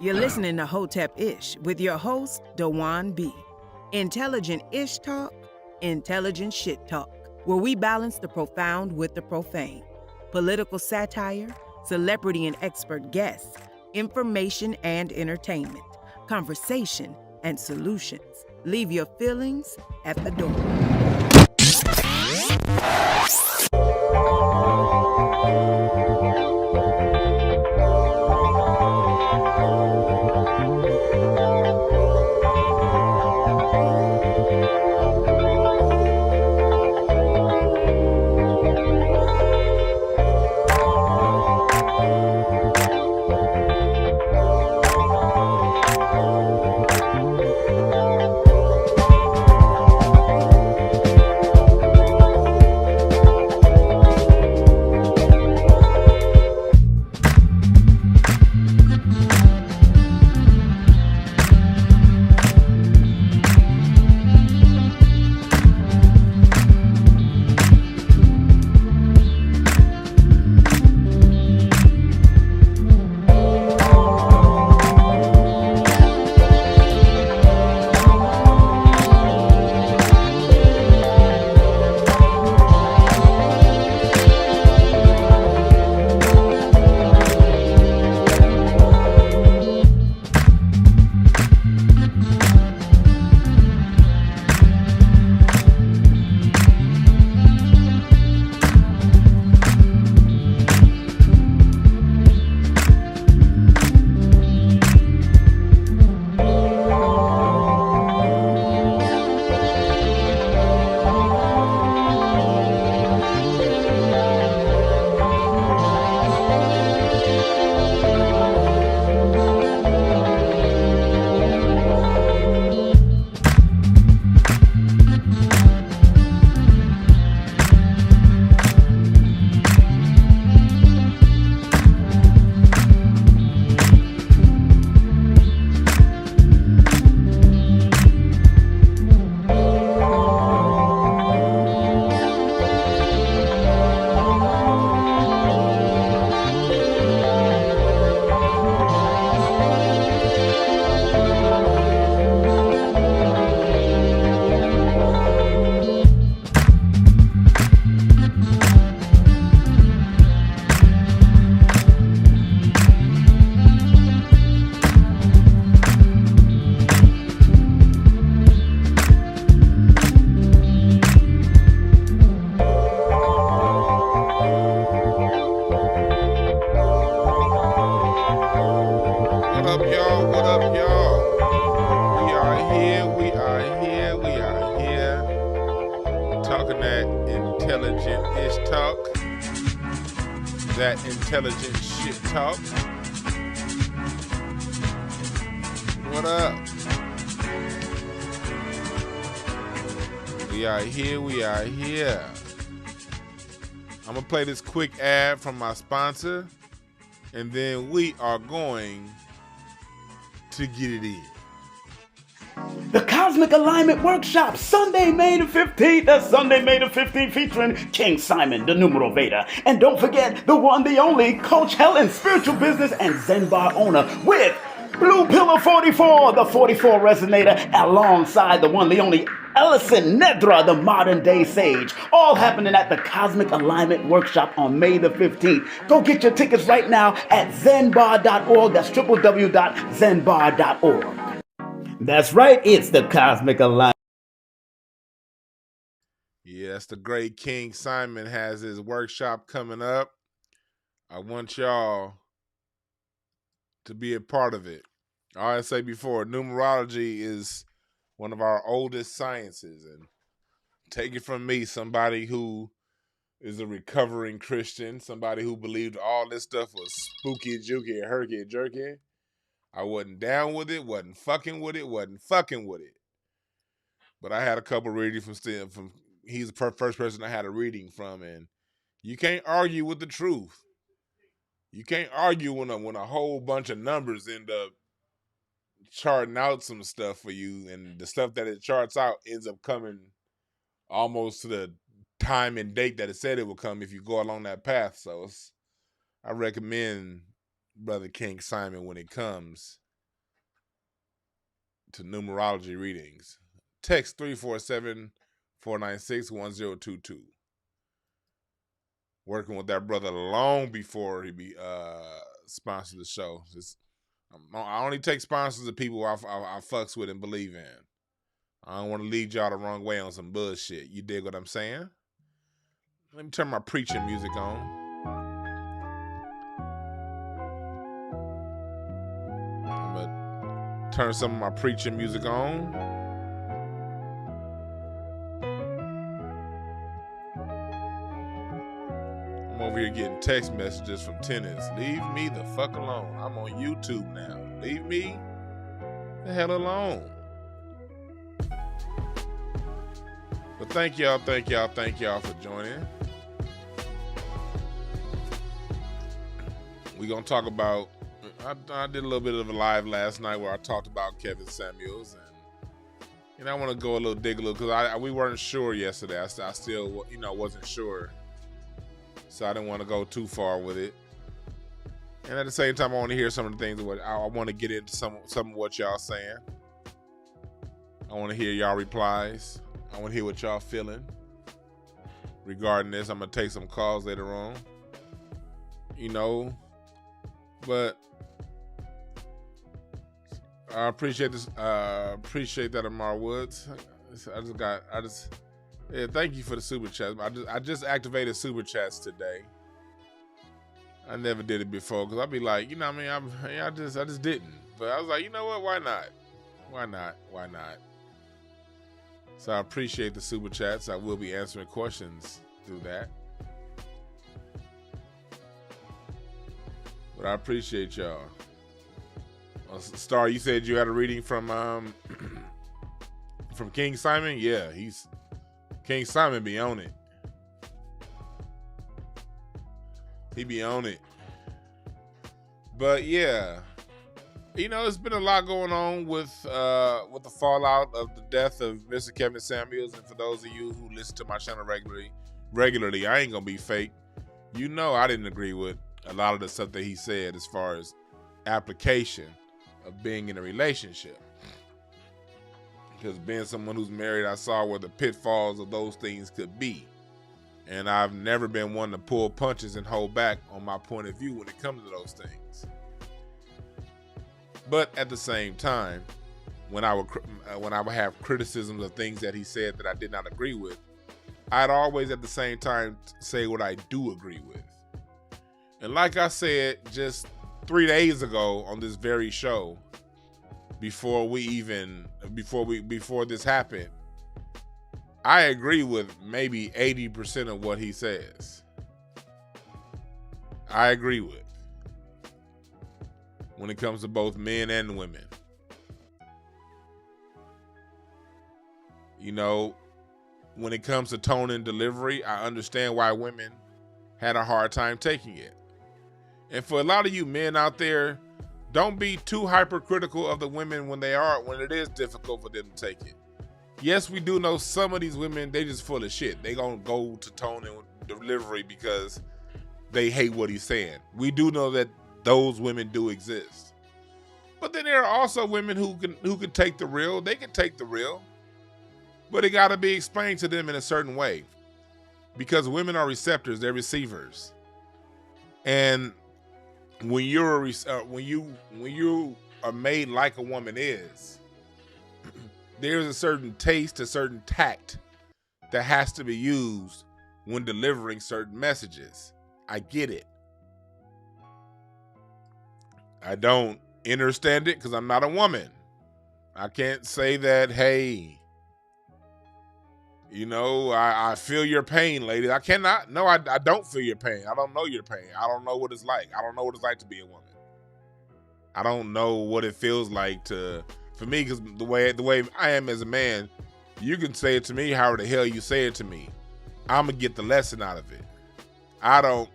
You're listening to Hotep Ish with your host, Dewan B. Intelligent Ish Talk, intelligent shit talk, where we balance the profound with the profane. Political satire, celebrity and expert guests, information and entertainment, conversation and solutions. Leave your feelings at the door. Intelligent shit talk. What up? We are here. I'm gonna play this quick ad from my sponsor, and then we are going to get it in. The Cosmic Alignment Workshop, Sunday, May the 15th. That's Sunday, May the 15th, featuring King Simon, the Numeral Veda. And don't forget, the one, the only, Coach Helen, spiritual business and Zen bar owner, with Blue Pillar 44, the 44 resonator, alongside the one, the only, Ellison Nedra, the modern day sage. All happening at the Cosmic Alignment Workshop on May the 15th. Go get your tickets right now at zenbar.org. That's www.zenbar.org. That's right, it's the Cosmic Alignment. Yes, the great King Simon has his workshop coming up. I want y'all to be a part of it. I always say before, numerology is one of our oldest sciences. And take it from me, somebody who is a recovering Christian, somebody who believed all this stuff was spooky, jooky, herky, jerky. I wasn't down with it, wasn't fucking with it. But I had a couple readings from he's the first person I had a reading from, and you can't argue with the truth. You can't argue when a whole bunch of numbers end up charting out some stuff for you, and the stuff that it charts out ends up coming almost to the time and date that it said it would come if you go along that path. So I recommend Brother King Simon when it comes. to numerology readings. Text 347-496-1022. Working with that brother long before he be sponsored the show. I only take sponsors of people I fucks with and believe in. I don't want to lead y'all the wrong way on some bullshit. You dig what I'm saying? Let me turn my preaching music on. I'm gonna turn some of my preaching music on. I'm over here getting text messages from tenants. Leave me the fuck alone. I'm on YouTube now. Leave me the hell alone. But thank y'all for joining. We're going to talk about, I did a little bit of a live last night where I talked about Kevin Samuels. And I want to go dig a little, because we weren't sure yesterday. I still, wasn't sure. So I didn't want to go too far with it. And at the same time, I want to hear some of the things. I want to get into some of what y'all saying. I want to hear y'all replies. I want to hear what y'all feeling regarding this. I'm going to take some calls later on. But I appreciate this. Appreciate that, Amar Woods. Thank you for the super chat. I just activated super chats today. I never did it before because I'd be like, I just didn't. But I was like, you know what? Why not? So I appreciate the super chats. I will be answering questions through that. But I appreciate y'all. Star, you said you had a reading from King Simon? Yeah, King Simon be on it. He be on it. But yeah, it's been a lot going on with the fallout of the death of Mr. Kevin Samuels. And for those of you who listen to my channel regularly, I ain't gonna be fake. I didn't agree with a lot of the stuff that he said as far as application of being in a relationship. Because being someone who's married, I saw where the pitfalls of those things could be. And I've never been one to pull punches and hold back on my point of view when it comes to those things. But at the same time, when I would have criticisms of things that he said that I did not agree with, I'd always at the same time say what I do agree with. And like I said just 3 days ago on this very show, before this happened, I agree with maybe 80% of what he says. I agree with. When it comes to both men and women. When it comes to tone and delivery, I understand why women had a hard time taking it. And for a lot of you men out there, don't be too hypercritical of the women when it is difficult for them to take it. Yes, we do know some of these women, they just full of shit. They gonna go to tone and delivery because they hate what he's saying. We do know that those women do exist. But then there are also women who can take the real. They can take the real. But it gotta be explained to them in a certain way. Because women are receptors, they're receivers. And when you are made like a woman is, there's a certain taste, a certain tact that has to be used when delivering certain messages. I get it. I don't understand it because I'm not a woman. I can't say that, hey, I feel your pain, lady. I cannot. No, I don't feel your pain. I don't know your pain. I don't know what it's like. I don't know what it's like to be a woman. I don't know what it feels like for me, because the way I am as a man, you can say it to me however the hell you say it to me. I'm going to get the lesson out of it. I don't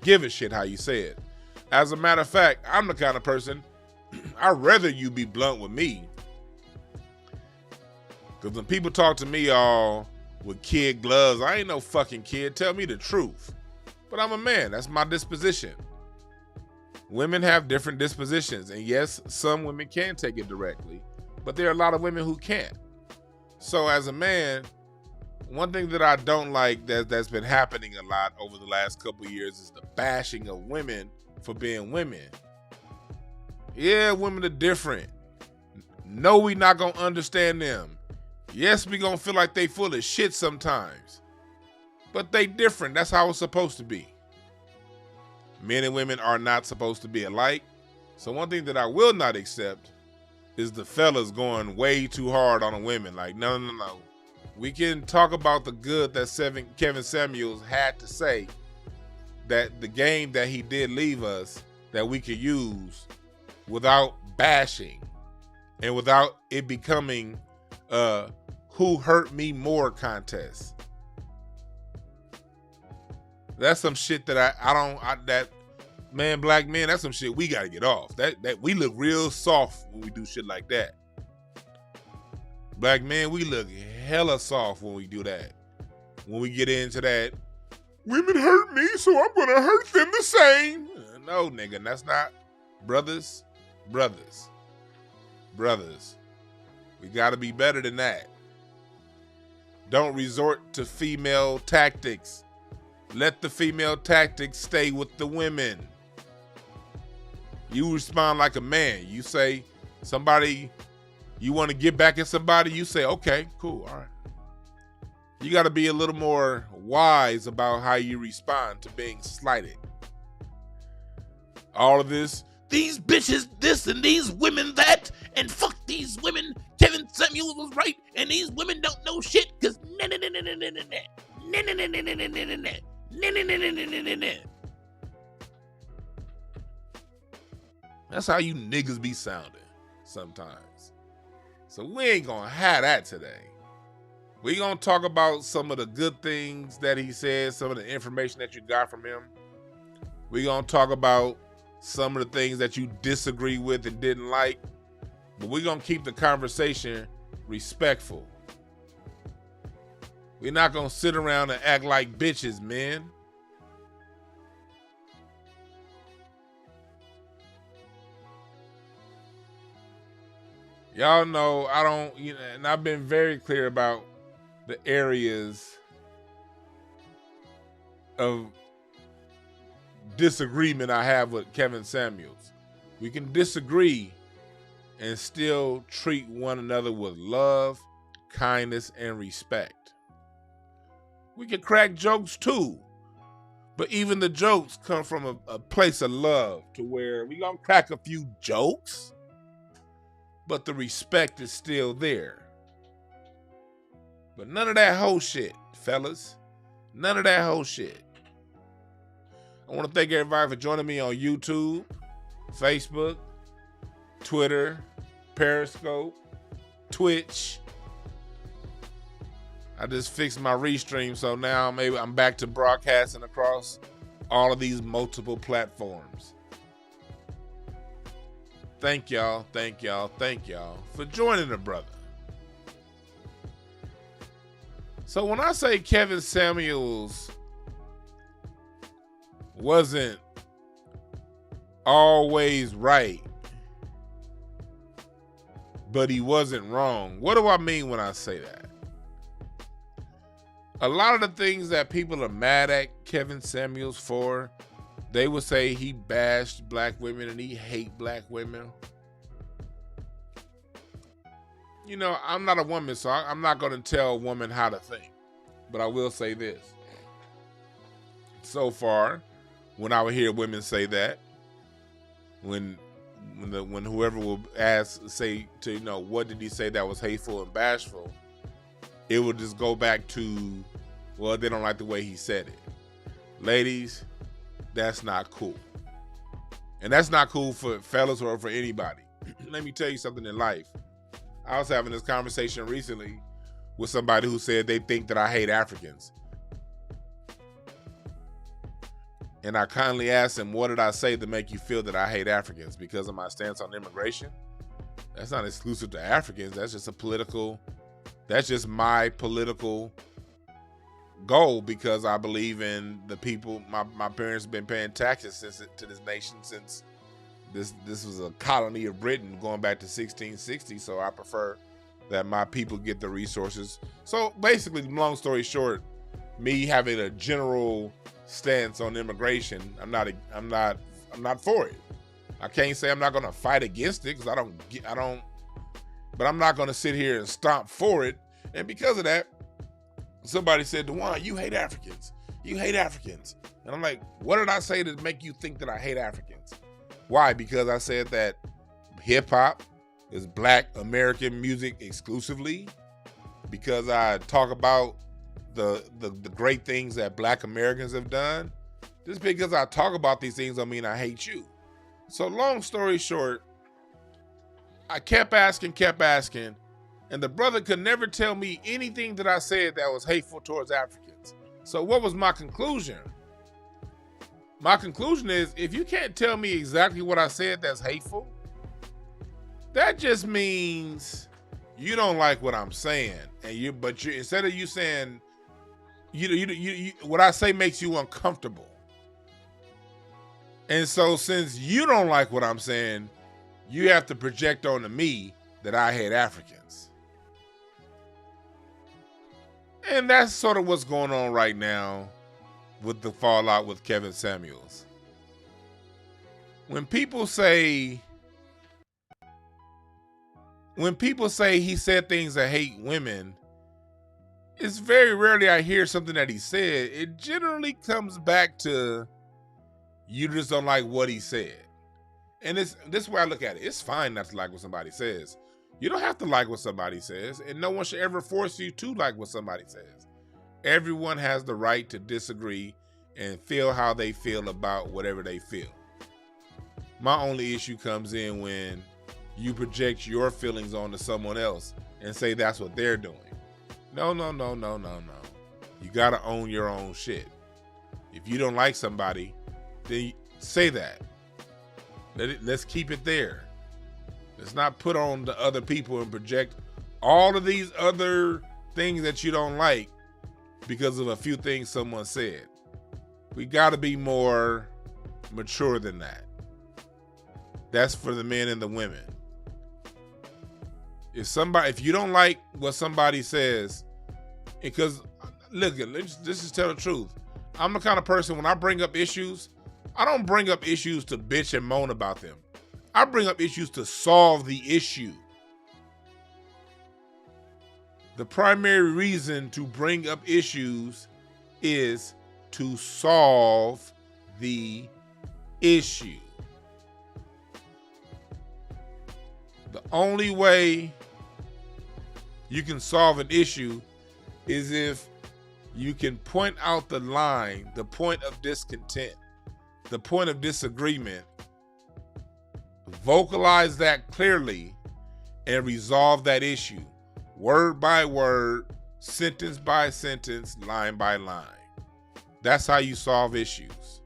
give a shit how you say it. As a matter of fact, I'm the kind of person, I'd rather you be blunt with me. Because when people talk to me all with kid gloves, I ain't no fucking kid. Tell me the truth. But I'm a man. That's my disposition. Women have different dispositions. And yes, some women can take it directly. But there are a lot of women who can't. So as a man, one thing that I don't like that's been happening a lot over the last couple of years is the bashing of women for being women. Yeah, women are different. No, we not gonna understand them. Yes, we gonna feel like they full of shit sometimes. But they different. That's how it's supposed to be. Men and women are not supposed to be alike. So one thing that I will not accept is the fellas going way too hard on the women. Like, no. We can talk about the good that Kevin Samuels had to say, that the game that he did leave us that we could use without bashing and without it becoming who hurt me more contest. That's some shit that black men, that's some shit we gotta get off. That we look real soft when we do shit like that. Black men, we look hella soft when we do that. When we get into that, women hurt me, so I'm gonna hurt them the same. No, nigga, that's not. Brothers. We gotta be better than that. Don't resort to female tactics. Let the female tactics stay with the women. You respond like a man. You say somebody, you want to get back at somebody, you say, okay, cool, all right. You got to be a little more wise about how you respond to being slighted. All of this, these bitches this and these women that, and fuck these women, Kevin Samuels was right, and these women don't know shit, because that's how you niggas be sounding sometimes. So we ain't gonna have that today. We gonna talk about some of the good things that he said, some of the information that you got from him. We gonna talk about some of the things that you disagree with and didn't like. But we gonna keep the conversation respectful. We're not gonna sit around and act like bitches, man. Y'all know I don't, and I've been very clear about the areas of disagreement I have with Kevin Samuels. We can disagree and still treat one another with love, kindness, and respect. We can crack jokes too, but even the jokes come from a place of love, to where we gonna crack a few jokes, but the respect is still there. But none of that whole shit, fellas. None of that whole shit. I want to thank everybody for joining me on YouTube, Facebook, Twitter, Periscope, Twitch. I just fixed my restream, so now maybe I'm back to broadcasting across all of these multiple platforms. Thank y'all for joining the brother. So when I say Kevin Samuels wasn't always right, but he wasn't wrong, what do I mean when I say that? A lot of the things that people are mad at Kevin Samuels for, they would say he bashed black women and he hate black women. I'm not a woman, so I'm not going to tell a woman how to think. But I will say this. So far, when I would hear women say that, when whoever will say what did he say that was hateful and bashful, it would just go back to, well, they don't like the way he said it. Ladies, that's not cool. And that's not cool for fellas or for anybody. Let me tell you something in life. I was having this conversation recently with somebody who said they think that I hate Africans. And I kindly asked him, what did I say to make you feel that I hate Africans? Because of my stance on immigration? That's not exclusive to Africans. That's just my political goal, because I believe in the people. My parents have been paying taxes to this nation since This was a colony of Britain going back to 1660, so I prefer that my people get the resources. So basically, long story short, me having a general stance on immigration, I'm not for it. I can't say I'm not going to fight against it because I don't, but I'm not going to sit here and stomp for it. And because of that, somebody said, DeJuan, you hate Africans. You hate Africans. And I'm like, what did I say to make you think that I hate Africans? Why? Because I said that hip hop is Black American music exclusively. Because I talk about the great things that Black Americans have done. Just because I talk about these things don't mean I hate you. So long story short, I kept asking, and the brother could never tell me anything that I said that was hateful towards Africans. So what was my conclusion? My conclusion is, if you can't tell me exactly what I said that's hateful, that just means you don't like what I'm saying. And but instead of you saying, what I say makes you uncomfortable. And so since you don't like what I'm saying, you have to project onto me that I hate Africans. And that's sort of what's going on right now with the fallout with Kevin Samuels. When people say he said things that hate women, it's very rarely I hear something that he said. It generally comes back to you just don't like what he said. And this is where I look at it. It's fine not to like what somebody says. You don't have to like what somebody says, and no one should ever force you to like what somebody says. Everyone has the right to disagree and feel how they feel about whatever they feel. My only issue comes in when you project your feelings onto someone else and say that's what they're doing. No. You gotta own your own shit. If you don't like somebody, then say that. Let's keep it there. Let's not put on the other people and project all of these other things that you don't like because of a few things someone said. We gotta be more mature than that. That's for the men and the women. If you don't like what somebody says, because look, let's just tell the truth. I'm the kind of person, when I bring up issues, I don't bring up issues to bitch and moan about them. I bring up issues to solve the issue. The primary reason to bring up issues is to solve the issue. The only way you can solve an issue is if you can point out the line, the point of discontent, the point of disagreement, vocalize that clearly, and resolve that issue word by word, sentence by sentence, line by line. That's how you solve issues.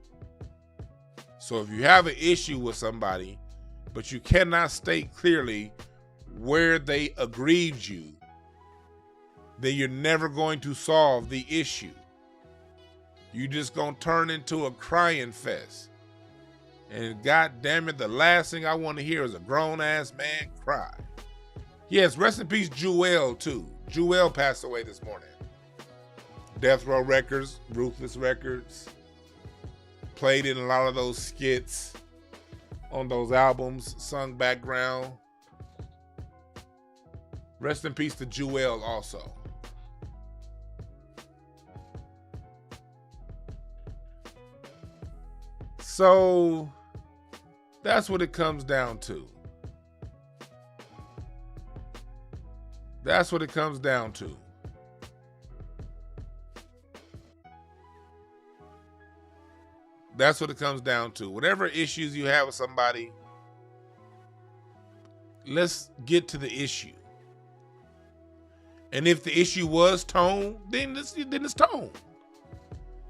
So if you have an issue with somebody, but you cannot state clearly where they aggrieved you, then you're never going to solve the issue. You're just going to turn into a crying fest. And God damn it, the last thing I want to hear is a grown-ass man cry. Yes, rest in peace, Jewel, too. Jewel passed away this morning. Death Row Records, Ruthless Records, played in a lot of those skits on those albums, sung background. Rest in peace to Jewel also. So that's what it comes down to. That's what it comes down to. That's what it comes down to. Whatever issues you have with somebody, let's get to the issue. And if the issue was tone, then it's tone.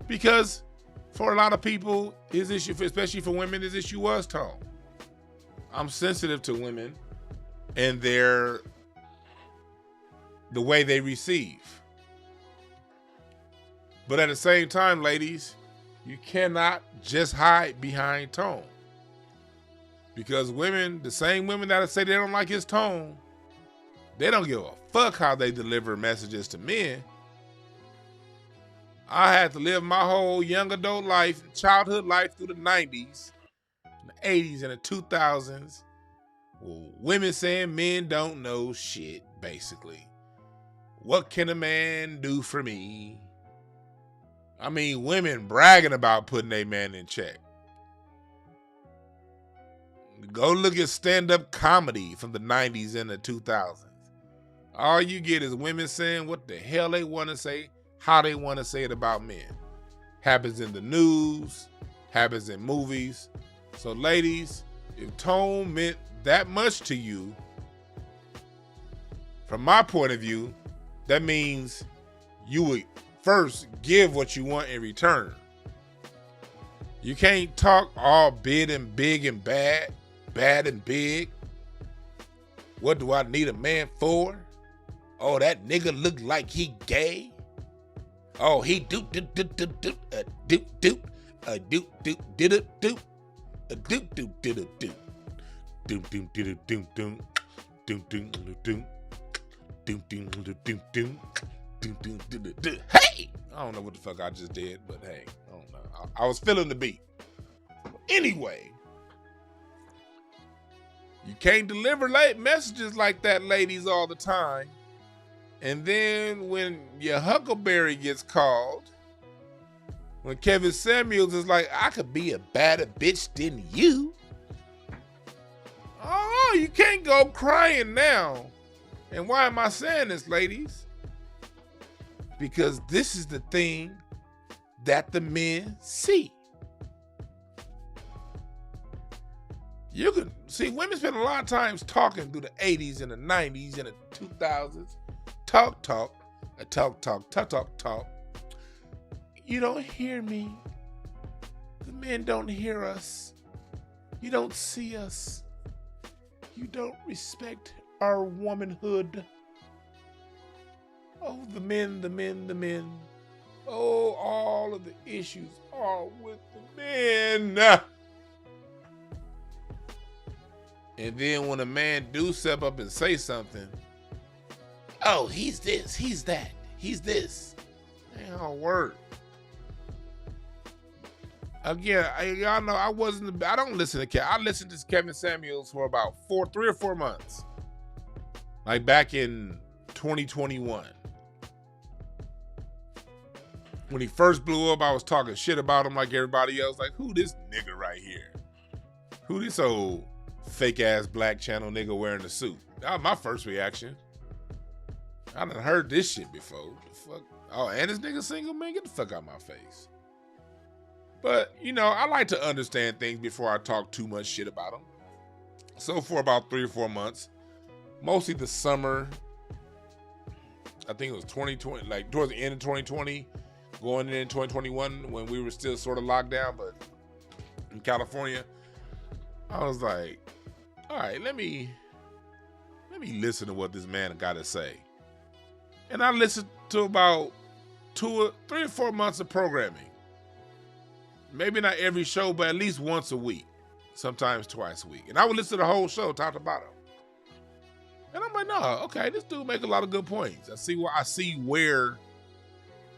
Because for a lot of people, his issue, especially for women, his issue was tone. I'm sensitive to women and the way they receive. But at the same time, ladies, you cannot just hide behind tone. Because women, the same women that say they don't like his tone, they don't give a fuck how they deliver messages to men. I had to live my whole young adult life, childhood life through the 90s, the 80s, and the 2000s. Women saying men don't know shit, basically. What can a man do for me? I mean, women bragging about putting a man in check. Go look at stand-up comedy from the 90s and the 2000s. All you get is women saying what the hell they want to say, how they want to say it about men. Happens in the news, happens in movies. So ladies, if tone meant that much to you, from my point of view, that means you would first give what you want in return. You can't talk all big and bad and big. What do I need a man for? Oh, that nigga look like he gay. Oh, he do a Hey! I don't know what the fuck I just did, but hey, I don't know. I was feeling the beat. Anyway, you can't deliver late messages like that, ladies, all the time. And then when your Huckleberry gets called, when Kevin Samuels is like, I could be a badder bitch than you. Oh, you can't go crying now. And why am I saying this, ladies? Because this is the thing that the men see. You can see women spend a lot of times talking through the 80s and the 90s and the 2000s. Talk. You don't hear me. The men don't hear us. You don't see us. You don't respect our womanhood. Oh, the men. Oh, all of the issues are with the men. And then when a man do step up and say something, oh, he's this, he's that, he's this. Ain't gonna work. Again, y'all know I don't listen to Kevin. I listened to Kevin Samuels for about 3 or 4 months. Like back in 2021. When he first blew up, I was talking shit about him like everybody else. Like, who this nigga right here? Who this old fake ass Black Channel nigga wearing a suit? That was my first reaction. I done heard this shit before. The fuck? Oh, and this nigga single, man? Get the fuck out my face. But, you know, I like to understand things before I talk too much shit about them. So for about 3 or 4 months, mostly the summer, I think it was 2020, like towards the end of 2020, going into 2021 when we were still sort of locked down, but in California, I was like, all right, let me listen to what this man got to say. And I listened to about 3 or 4 months of programming. Maybe not every show, but at least once a week, sometimes twice a week. And I would listen to the whole show, top to bottom. And I'm like, no, okay, this dude make a lot of good points. I see where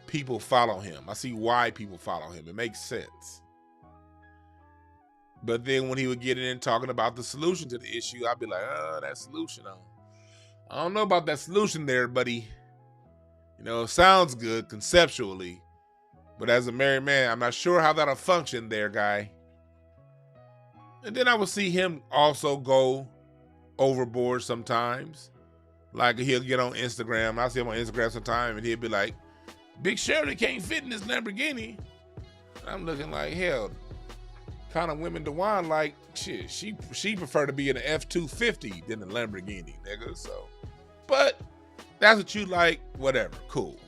people follow him. I see why people follow him. It makes sense. But then when he would get in talking about the solution to the issue, I'd be like, that solution, I don't know about that solution there, buddy. You know, it sounds good conceptually, but as a married man, I'm not sure how that'll function there, guy. And then I would see him also go overboard sometimes. Like he'll get on Instagram. I see him on Instagram sometime and he'll be like, Big Shirley can't fit in this Lamborghini. And I'm looking like, hell, kind of women DeWan like, shit, she prefer to be in an F-250 than a Lamborghini, nigga. So, but that's what you like, whatever, cool.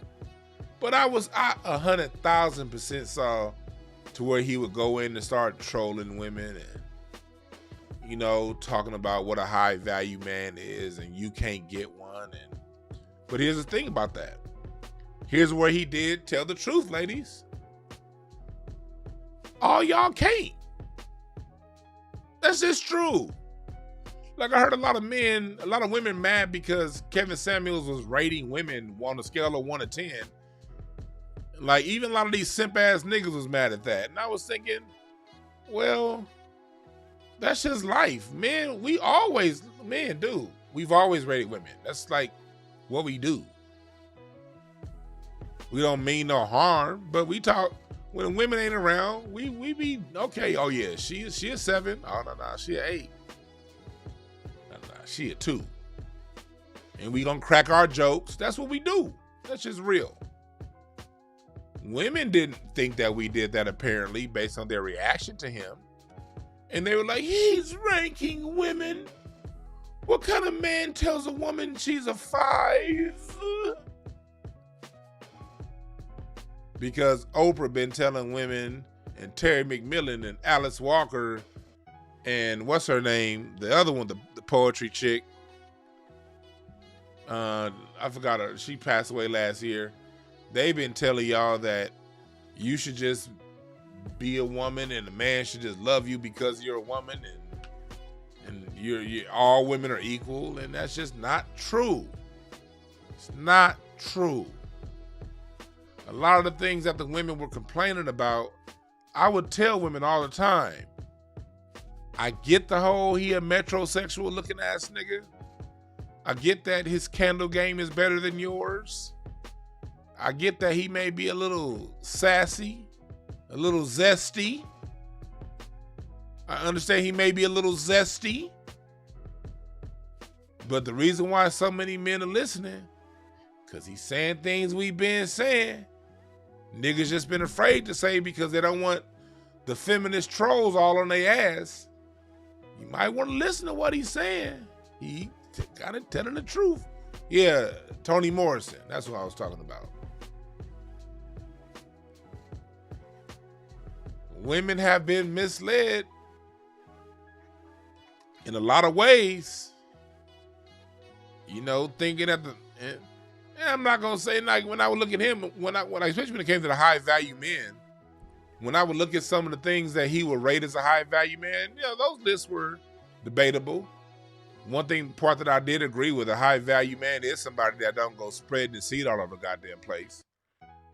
But I 100,000% saw to where he would go in and start trolling women and, you know, talking about what a high value man is and you can't get one. But here's the thing about that. Here's where he did tell the truth, ladies. All y'all can't. That's just true. Like I heard a lot of women mad because Kevin Samuels was rating women on a scale of 1 to 10. Like even a lot of these simp ass niggas was mad at that. And I was thinking, well, that's just life. Men, we've always rated women. That's like what we do. We don't mean no harm, but we talk when women ain't around, we be okay. Oh yeah, she a 7. Oh no, she a 8. No, she a 2. And we gonna crack our jokes. That's what we do. That's just real. Women didn't think that we did that apparently based on their reaction to him. And they were like, he's ranking women. What kind of man tells a woman she's a 5? Because Oprah been telling women, and Terry McMillan and Alice Walker and what's her name? The other one, the poetry chick. I forgot her. She passed away last year. They've been telling y'all that you should just be a woman and a man should just love you because you're a woman and you're all women are equal, and that's just not true. It's not true. A lot of the things that the women were complaining about, I would tell women all the time. I get the whole he a metrosexual looking ass nigga. I get that his candle game is better than yours. I get that he may be a little sassy, a little zesty. I understand he may be a little zesty. But the reason why so many men are listening, because he's saying things we've been saying. Niggas just been afraid to say because they don't want the feminist trolls all on their ass. You might want to listen to what he's saying. He kind of telling the truth. Yeah, Toni Morrison. That's what I was talking about. Women have been misled in a lot of ways. You know, thinking that I'm not gonna say like when I would look at him, when I especially when it came to the high value men, when I would look at some of the things that he would rate as a high value man, you know, those lists were debatable. One part that I did agree with, a high value man is somebody that don't go spreading the seed all over the goddamn place.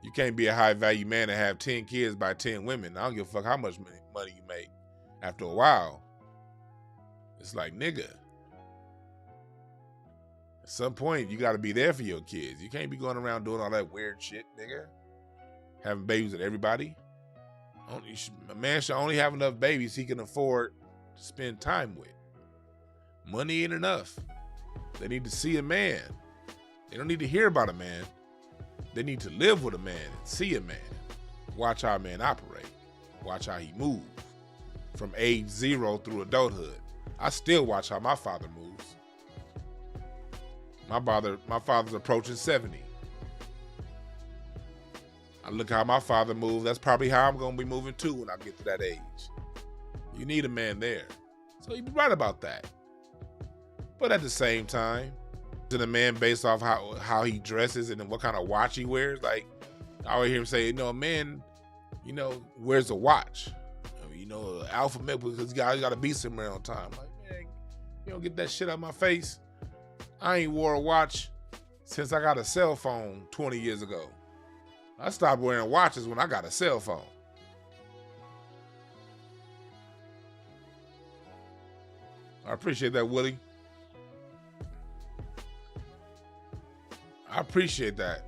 You can't be a high value man and have 10 kids by 10 women. I don't give a fuck how much money you make. After a while, it's like, nigga, at some point, you got to be there for your kids. You can't be going around doing all that weird shit, nigga. Having babies with everybody. A man should only have enough babies he can afford to spend time with. Money ain't enough. They need to see a man. They don't need to hear about a man. They need to live with a man and see a man. Watch how a man operate. Watch how he move. From age 0 through adulthood. I still watch how my father moves. My father's approaching 70. I look how my father moves. That's probably how I'm going to be moving too when I get to that age. You need a man there. So you'd be right about that. But at the same time, to the man based off how he dresses and what kind of watch he wears, like I always hear him say, you know, a man, you know, wears a watch. I mean, you know, alpha male because you got to be somewhere on time. Like, man, you don't get that shit out of my face. I ain't wore a watch since I got a cell phone 20 years ago. I stopped wearing watches when I got a cell phone. I appreciate that, Willie. I appreciate that.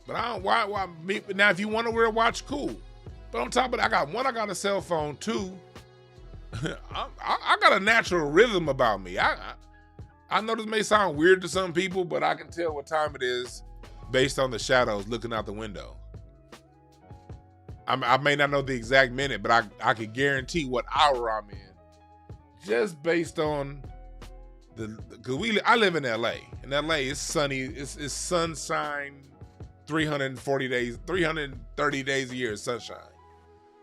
But I don't, why me, now if you want to wear a watch, cool. But on top of that, I got a cell phone. 2, I got a natural rhythm about me. I know this may sound weird to some people, but I can tell what time it is based on the shadows looking out the window. I may not know the exact minute, but I can guarantee what hour I'm in. Just based on because I live in LA. In LA, it's sunny. It's sunshine 330 days a year is sunshine.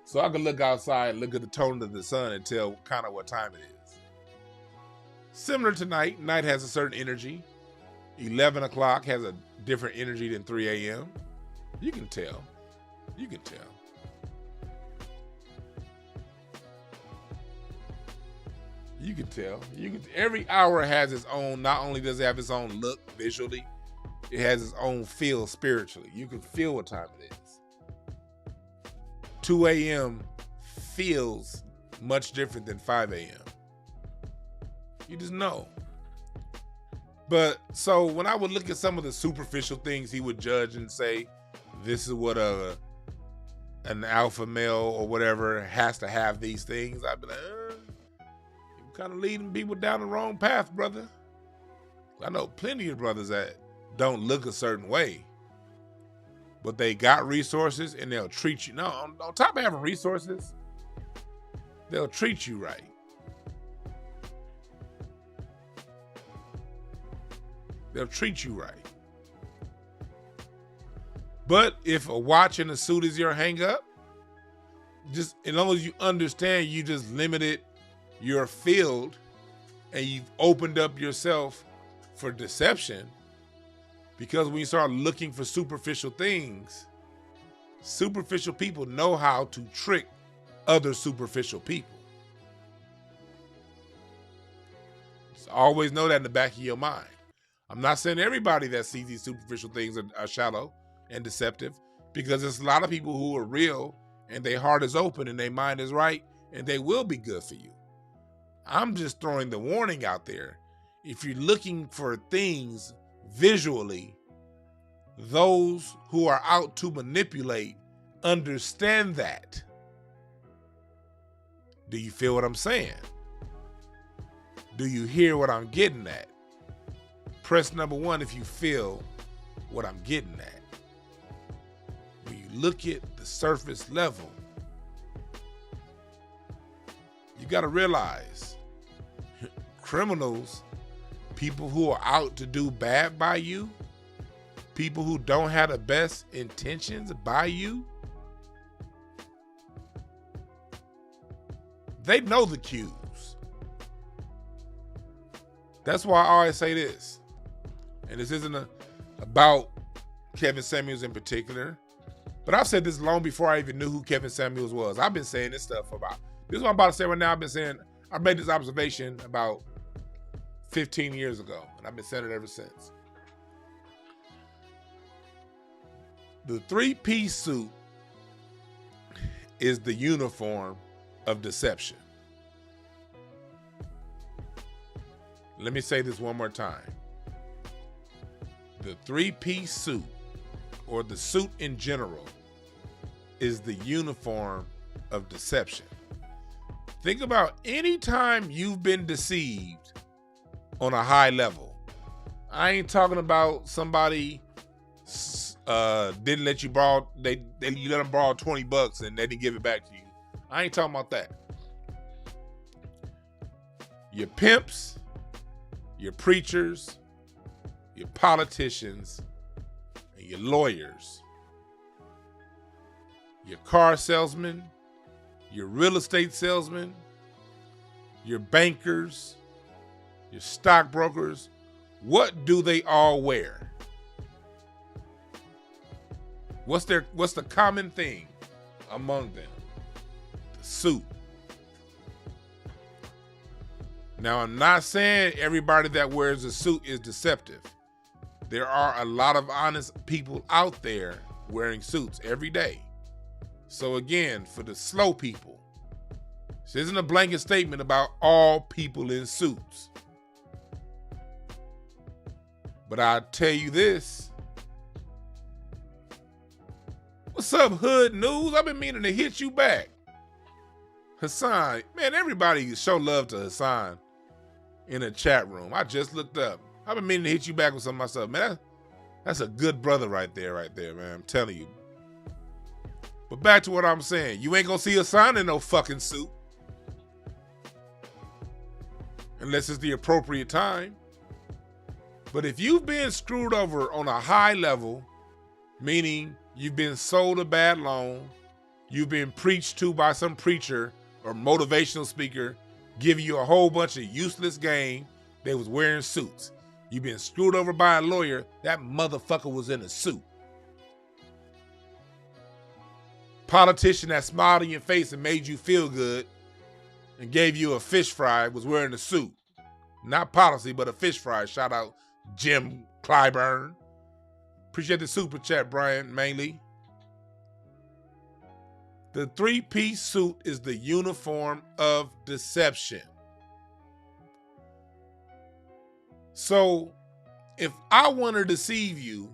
So I can look outside, look at the tone of the sun and tell kind of what time it is. Similar to night. Night has a certain energy. 11 o'clock has a different energy than 3 a.m. You can tell. You can tell. You can tell. Every hour has its own, not only does it have its own look visually, it has its own feel spiritually. You can feel what time it is. 2 a.m. feels much different than 5 a.m. You just know. But so when I would look at some of the superficial things he would judge and say, this is what an alpha male or whatever has to have these things, I'd be like, you're kind of leading people down the wrong path, brother. I know plenty of brothers that don't look a certain way, but they got resources and they'll treat you. No, on top of having resources, they'll treat you right. They'll treat you right. But if a watch and a suit is your hang up, just as long as you understand you just limited your field and you've opened up yourself for deception, because when you start looking for superficial things, superficial people know how to trick other superficial people. Just always know that in the back of your mind. I'm not saying everybody that sees these superficial things are shallow and deceptive, because there's a lot of people who are real and their heart is open and their mind is right and they will be good for you. I'm just throwing the warning out there. If you're looking for things visually, those who are out to manipulate understand that. Do you feel what I'm saying? Do you hear what I'm getting at? Press number 1 if you feel what I'm getting at. When you look at the surface level, you got to realize criminals, people who are out to do bad by you, people who don't have the best intentions by you, they know the cues. That's why I always say this. And this isn't about Kevin Samuels in particular, but I've said this long before I even knew who Kevin Samuels was. I've been saying this stuff this is what I'm about to say right now. I made this observation about 15 years ago, and I've been saying it ever since. The 3-piece suit is the uniform of deception. Let me say this one more time. The 3-piece suit, or the suit in general, is the uniform of deception. Think about any time you've been deceived on a high level. I ain't talking about somebody didn't let you borrow, you let them borrow $20 and they didn't give it back to you. I ain't talking about that. Your pimps, your preachers, your politicians, and your lawyers, your car salesmen, your real estate salesmen, your bankers, your stockbrokers, what do they all wear? What's the common thing among them? The suit. Now, I'm not saying everybody that wears a suit is deceptive. There are a lot of honest people out there wearing suits every day. So again, for the slow people, this isn't a blanket statement about all people in suits. But I'll tell you this. What's up, Hood News? I've been meaning to hit you back. Hassan, man, everybody show love to Hassan in a chat room. I just looked up. I've been meaning to hit you back with some of my stuff. Man, that's a good brother right there, man. I'm telling you. But back to what I'm saying. You ain't gonna see Hassan in no fucking suit. Unless it's the appropriate time. But if you've been screwed over on a high level, meaning you've been sold a bad loan, you've been preached to by some preacher or motivational speaker, giving you a whole bunch of useless game, they was wearing suits. You've been screwed over by a lawyer, that motherfucker was in a suit. Politician that smiled in your face and made you feel good, and gave you a fish fry was wearing a suit. Not policy, but a fish fry. Shout out Jim Clyburn. Appreciate the super chat, Brian, mainly. The three-piece suit is the uniform of deception. So, if I want to deceive you,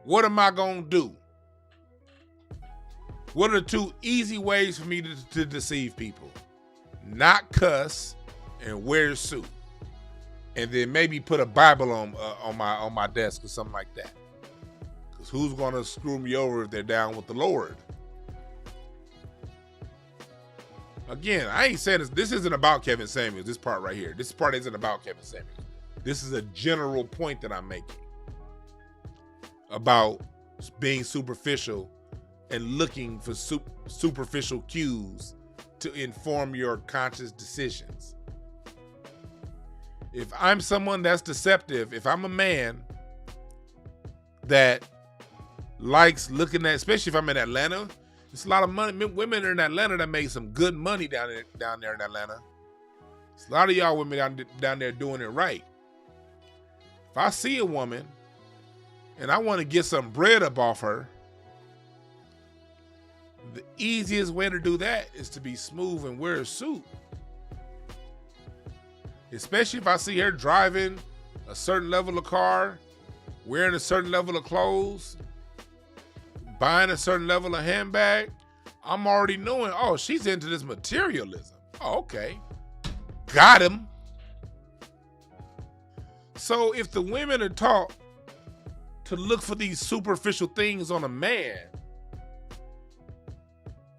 what am I going to do? What are the two easy ways for me to deceive people? Not cuss and wear a suit. And then maybe put a Bible on my desk or something like that. Because who's going to screw me over if they're down with the Lord? Again, I ain't saying this. This isn't about Kevin Samuels, this part right here. This part isn't about Kevin Samuels. This is a general point that I'm making about being superficial and looking for superficial cues to inform your conscious decisions. If I'm someone that's deceptive, if I'm a man that likes looking at, especially if I'm in Atlanta, there's a lot of money. Women in Atlanta that make some good money down there in Atlanta. There's a lot of y'all women down there doing it right. If I see a woman and I want to get some bread up off her, the easiest way to do that is to be smooth and wear a suit. Especially if I see her driving a certain level of car, wearing a certain level of clothes, buying a certain level of handbag, I'm already knowing, oh, she's into this materialism. Oh, okay. Got him. So if the women are taught to look for these superficial things on a man,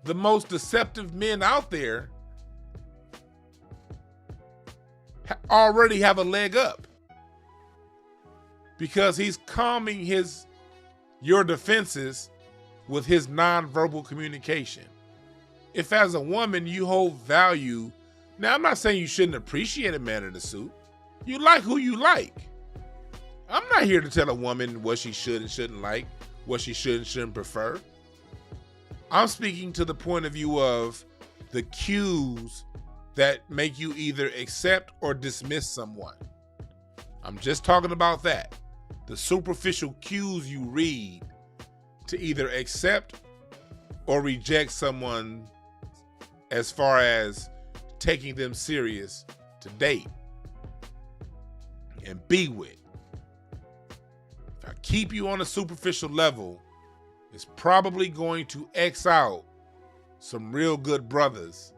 the most deceptive men out there already have a leg up because he's calming your defenses with his nonverbal communication. If as a woman you hold value, now I'm not saying you shouldn't appreciate a man in a suit. You like who you like. I'm not here to tell a woman what she should and shouldn't like, what she should and shouldn't prefer. I'm speaking to the point of view of the cues that make you either accept or dismiss someone. I'm just talking about that. The superficial cues you read to either accept or reject someone as far as taking them serious to date and be with. If I keep you on a superficial level, it's probably going to X out some real good brothers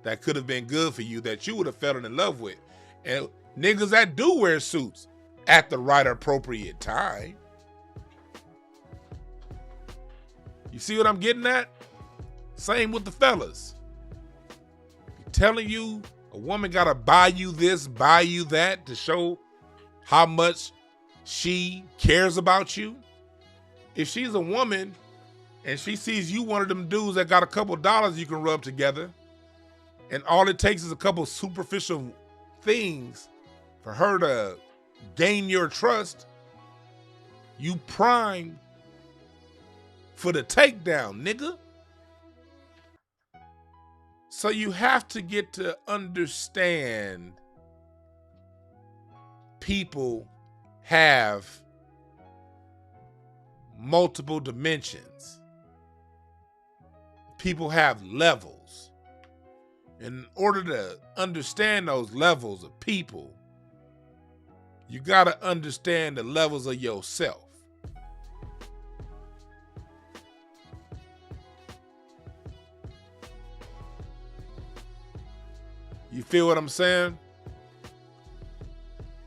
that could have been good for you that you would have fallen in love with. And niggas that do wear suits at the right appropriate time. You see what I'm getting at? Same with the fellas. Telling you a woman gotta buy you this, buy you that to show how much she cares about you. If she's a woman and she sees you one of them dudes that got a couple dollars you can rub together, and all it takes is a couple superficial things for her to gain your trust, you prime for the takedown, nigga. So you have to get to understand people have multiple dimensions. People have levels. In order to understand those levels of people, you got to understand the levels of yourself. You feel what I'm saying?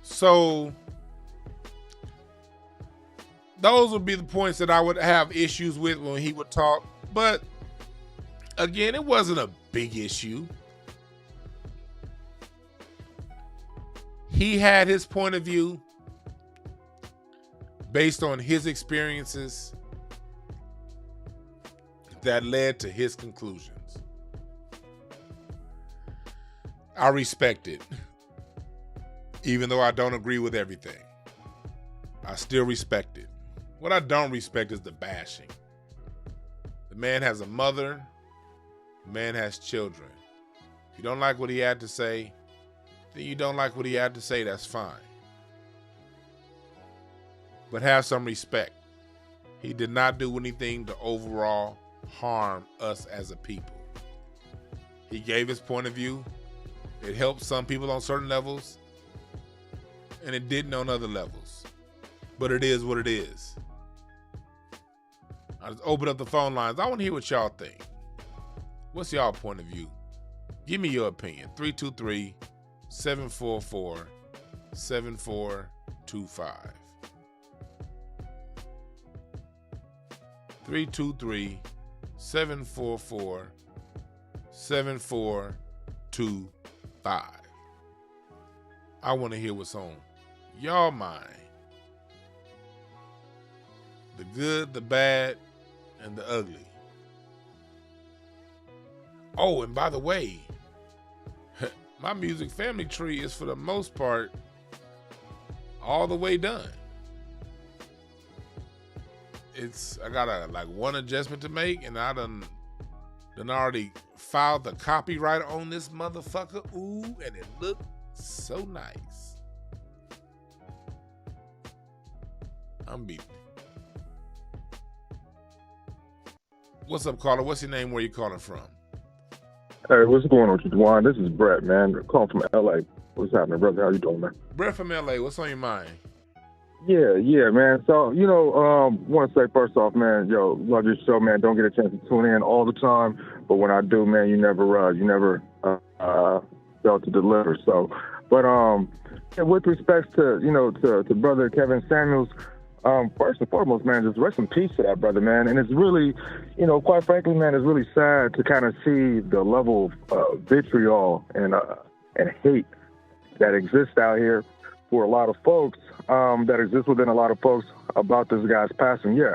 So those would be the points that I would have issues with when he would talk. But again, it wasn't a big issue. He had his point of view based on his experiences that led to his conclusions. I respect it. Even though I don't agree with everything, I still respect it. What I don't respect is the bashing. The man has a mother. Man has children. If you don't like what he had to say, then you don't like what he had to say. That's fine. But have some respect. He did not do anything to overall harm us as a people. He gave his point of view. It helped some people on certain levels, and it didn't on other levels. But it is what it is. I just open up the phone lines. I want to hear what y'all think. What's y'all point of view? Give me your opinion. 323-744-7425. 323-744-7425. I want to hear what's on y'all mind. The good, the bad, and the ugly. Oh, and by the way, my music family tree is for the most part all the way done. I got one adjustment to make, and I done already filed the copyright on this motherfucker. Ooh, and it looked so nice. I'm beating. What's up, caller? What's your name? Where you calling from? Hey, what's going on with you, Dwan? This is Brett, man. I'm calling from LA. What's happening, brother? How you doing, man? Brett from LA. What's on your mind? Yeah, man. So, want to say first off, man, love your show, man. Don't get a chance to tune in all the time, but when I do, man, you never fail to deliver. So, but with respects to to brother Kevin Samuels, first and foremost, man, just rest in peace to that brother, man. And it's really, quite frankly, man, it's really sad to kind of see the level of vitriol and hate that exists out here for a lot of folks, that exists within a lot of folks about this guy's passing. Yeah,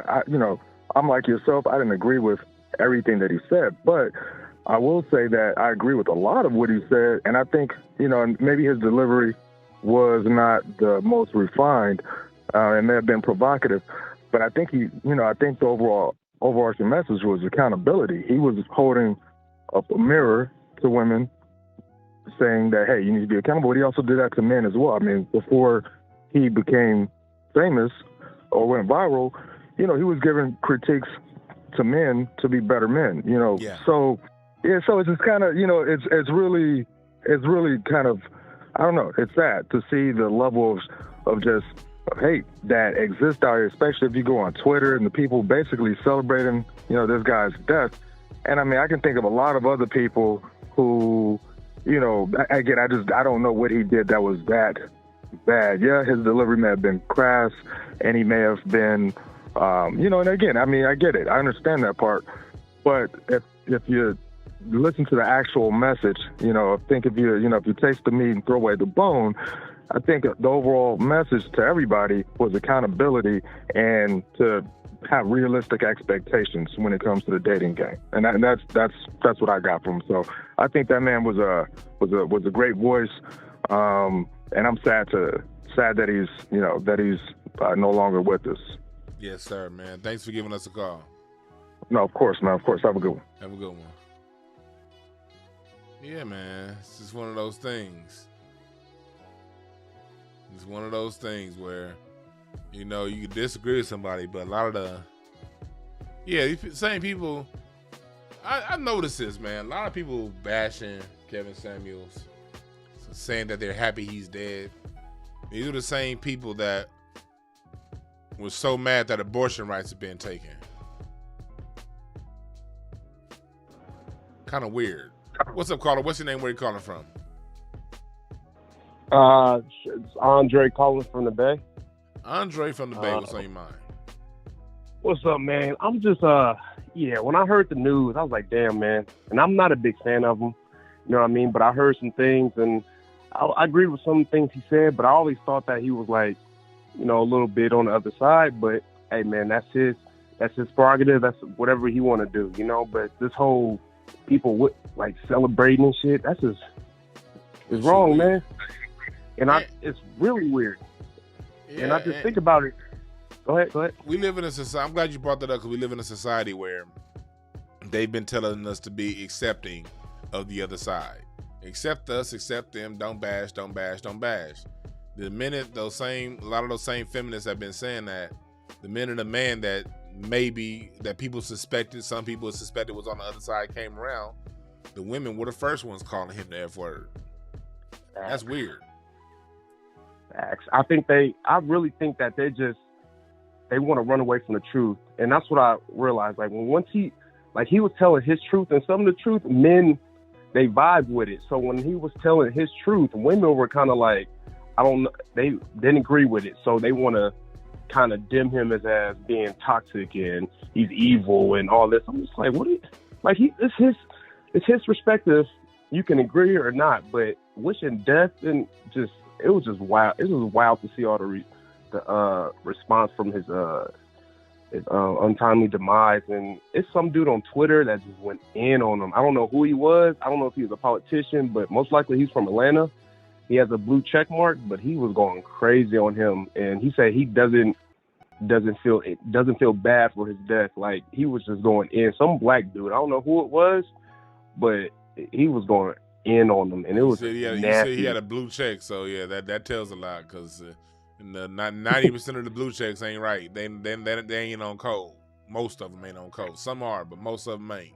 I'm like yourself. I didn't agree with everything that he said, but I will say that I agree with a lot of what he said. And I think, maybe his delivery was not the most refined. It may have been provocative, but I think I think the overarching message was accountability. He was holding up a mirror to women, saying that, hey, you need to be accountable. But he also did that to men as well. I mean, before he became famous or went viral, he was giving critiques to men to be better men. Yeah. So it's just kind of it's really kind of, I don't know. It's sad to see the level of just hate that exists out here, especially if you go on Twitter and the people basically celebrating, this guy's death. And I mean, I can think of a lot of other people who, again, I don't know what he did that was that bad. Yeah, his delivery may have been crass, and he may have been, and again, I mean, I get it. I understand that part. But if you listen to the actual message, if you taste the meat and throw away the bone, I think the overall message to everybody was accountability and to have realistic expectations when it comes to the dating game, and that's what I got from him. So I think that man was a great voice, and I'm sad that he's no longer with us. Yes, sir, man. Thanks for giving us a call. No, of course, man. Of course. Have a good one. Have a good one. Yeah, man. It's just one of those things. It's one of those things where, you can disagree with somebody, but a lot of these same people, I noticed this, man. A lot of people bashing Kevin Samuels, saying that they're happy he's dead. These are the same people that were so mad that abortion rights have been taken. Kind of weird. What's up, caller? What's your name? Where you calling from? It's Andre calling from the Bay. Andre from the Bay. What's on your mind? What's up, man? I'm just, when I heard the news, I was like, damn, man. And I'm not a big fan of him, you know what I mean? But I heard some things, and I agreed with some things he said, but I always thought that he was like, a little bit on the other side. But, hey, man, that's his prerogative. That's whatever he want to do, But this whole people like celebrating and shit, that's just, it's wrong, man. And it's really weird. Yeah, and I just think about it. Go ahead. We live in a society. I'm glad you brought that up, because we live in a society where they've been telling us to be accepting of the other side. Accept us, accept them, don't bash, don't bash, don't bash. The minute a lot of those same feminists have been saying that, the minute a man that people suspected, some people suspected was on the other side came around, the women were the first ones calling him the F word. That's weird. Facts. I really think that they want to run away from the truth. And that's what I realized. Like once he was telling his truth, and some of the truth, men, they vibe with it. So when he was telling his truth, women were kind of like, I don't know, they didn't agree with it. So they want to kind of dim him as being toxic and he's evil and all this. I'm just like, it's his perspective. You can agree or not, but wishing death and it was just wild. It was wild to see all the response from his untimely demise. And it's some dude on Twitter that just went in on him. I don't know who he was. I don't know if he was a politician, but most likely he's from Atlanta. He has a blue check mark, but he was going crazy on him. And he said he doesn't feel bad for his death. Like he was just going in. Some black dude, I don't know who it was, but he was going in on them, and it was nasty. You said he had a blue check, so yeah, that tells a lot, because 90% of the blue checks ain't right. They ain't on code. Most of them ain't on code. Some are, but most of them ain't.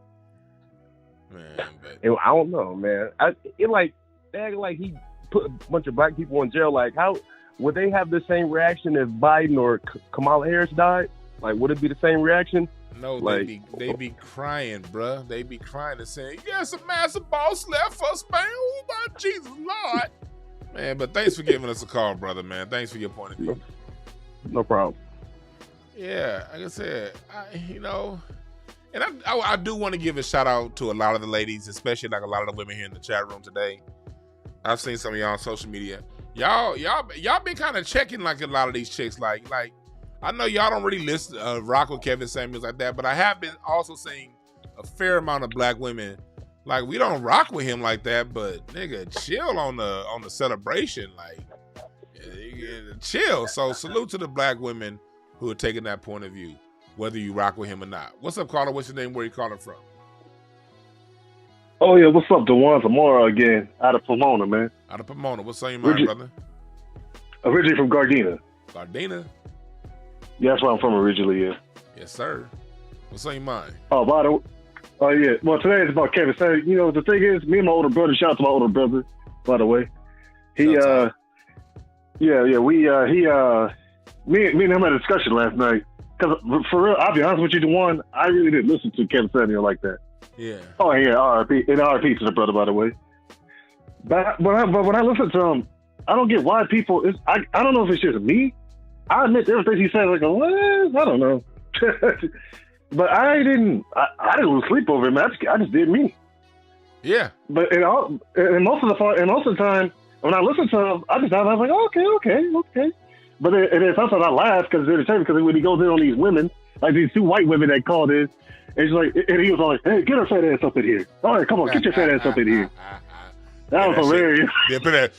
Man, I don't know, man. They act like he put a bunch of black people in jail. Like, how would they have the same reaction if Biden or Kamala Harris died? Like, would it be the same reaction? No, like, they be crying, bruh. They be crying and saying, yes, a massive boss left us, man. Oh, my Jesus, Lord. Man, but thanks for giving us a call, brother, man. Thanks for your point of view. No problem. Yeah, like I said, and I do want to give a shout out to a lot of the ladies, especially like a lot of the women here in the chat room today. I've seen some of y'all on social media. Y'all been kind of checking like a lot of these chicks. Like I know y'all don't really rock with Kevin Samuels like that, but I have been also seeing a fair amount of black women. Like, we don't rock with him like that, but nigga, chill on the celebration. Like, chill. So salute to the black women who are taking that point of view, whether you rock with him or not. What's up, caller? What's your name? Where you calling from? Oh, yeah. What's up, Dewan? Tomorrow again, out of Pomona, man. Out of Pomona. What's on your mind, brother? Originally from Gardena. Gardena? Yeah, that's where I'm from originally, yeah. Yes, sir. What's on your mind? Oh, yeah. Well, today it's about Kevin. So, the thing is, me and my older brother, shout out to my older brother, by the way. Me and him had a discussion last night. Because, for real, I'll be honest with you, Dewan, I really didn't listen to Kevin Samuel like that. Yeah. Oh, yeah, RIP. And RIP to the brother, by the way. But when I listen to him, I don't get why people, I don't know if it's just me. I admit everything he said, like, what? I don't know. But I didn't lose sleep over him. I just did me. Yeah. But most of the time when I listen to him, I was like, okay. But then sometimes I laugh because it's entertaining, because when he goes in on these women, like these two white women that called in, and he was all like, hey, get her fat ass up in here. All right, come on, get your fat ass up in here. That was hilarious. Yeah, put that.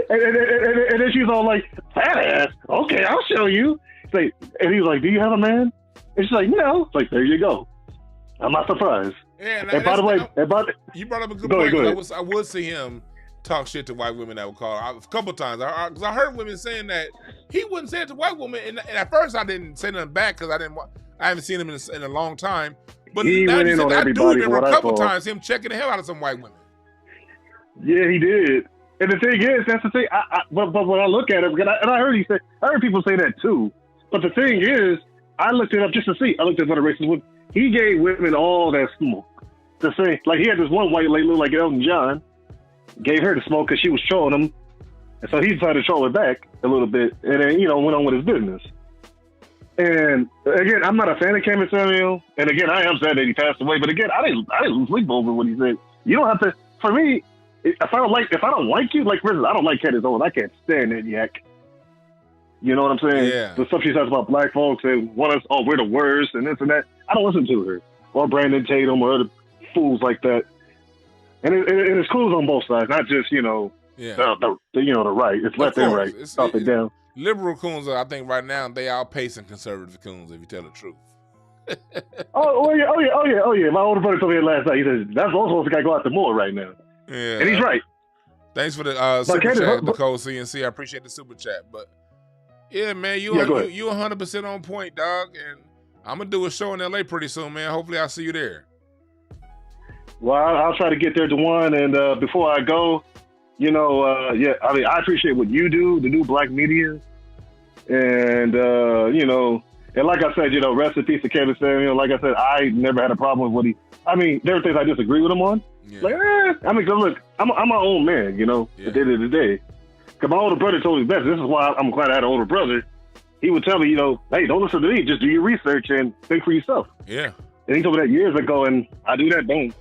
and then she's all like, fat ass? Okay, I'll show you. And he was like, do you have a man? And she's like, no. It's like, there you go. I'm not surprised. Yeah, and by the way, you brought up a good point. I would see him talk shit to white women that would call a couple times. Because I heard women saying that he wouldn't say it to white women. And at first I didn't say nothing back because I haven't seen him in a long time. But he went in on everybody. I do remember a couple times him checking the hell out of some white women. Yeah, he did. And the thing is, that's the thing. But when I look at him, and I heard people say that too. But the thing is, I looked it up just to see. I looked at what a racist was. He gave women all that smoke. To say, like, he had this one white lady look like Elton John, gave her the smoke because she was trolling him, and so he decided to troll her back a little bit, and then went on with his business. And again, I'm not a fan of Kevin Samuel, and again, I am sad that he passed away. But again, I didn't lose sleep over what he said. You don't have to. For me, if I don't like you, like for instance, I don't like Candace Owens. I can't stand that yak. You know what I'm saying? Yeah. The stuff she says about black folks and we're the worst and this and that. I don't listen to her or Brandon Tatum or other fools like that. And it's cool on both sides, not just the right. It's left and right, it's up and down. Liberal coons, I think right now they outpacing conservative coons, if you tell the truth. Oh yeah. My older brother told me that last night. He said that's also got to go out the more right now. Yeah, And he's right. Thanks for the super chat, Nicole CNC. I appreciate the super chat. But yeah, man, you 100% on point, dog. And I'm gonna do a show in LA pretty soon, man. Hopefully, I'll see you there. Well, I'll try to get there to one. And before I go, I appreciate what you do, the new black media, and and like I said, rest in peace to Kevin Samuel. Like I said, I never had a problem with what he. I mean, there are things I disagree with him on. Yeah. Look, I'm my own man, at the end of the day. Because my older brother told me best. This is why I'm glad I had an older brother. He would tell me, hey, don't listen to me. Just do your research and think for yourself. Yeah. And he told me that years ago, and I do that, boom.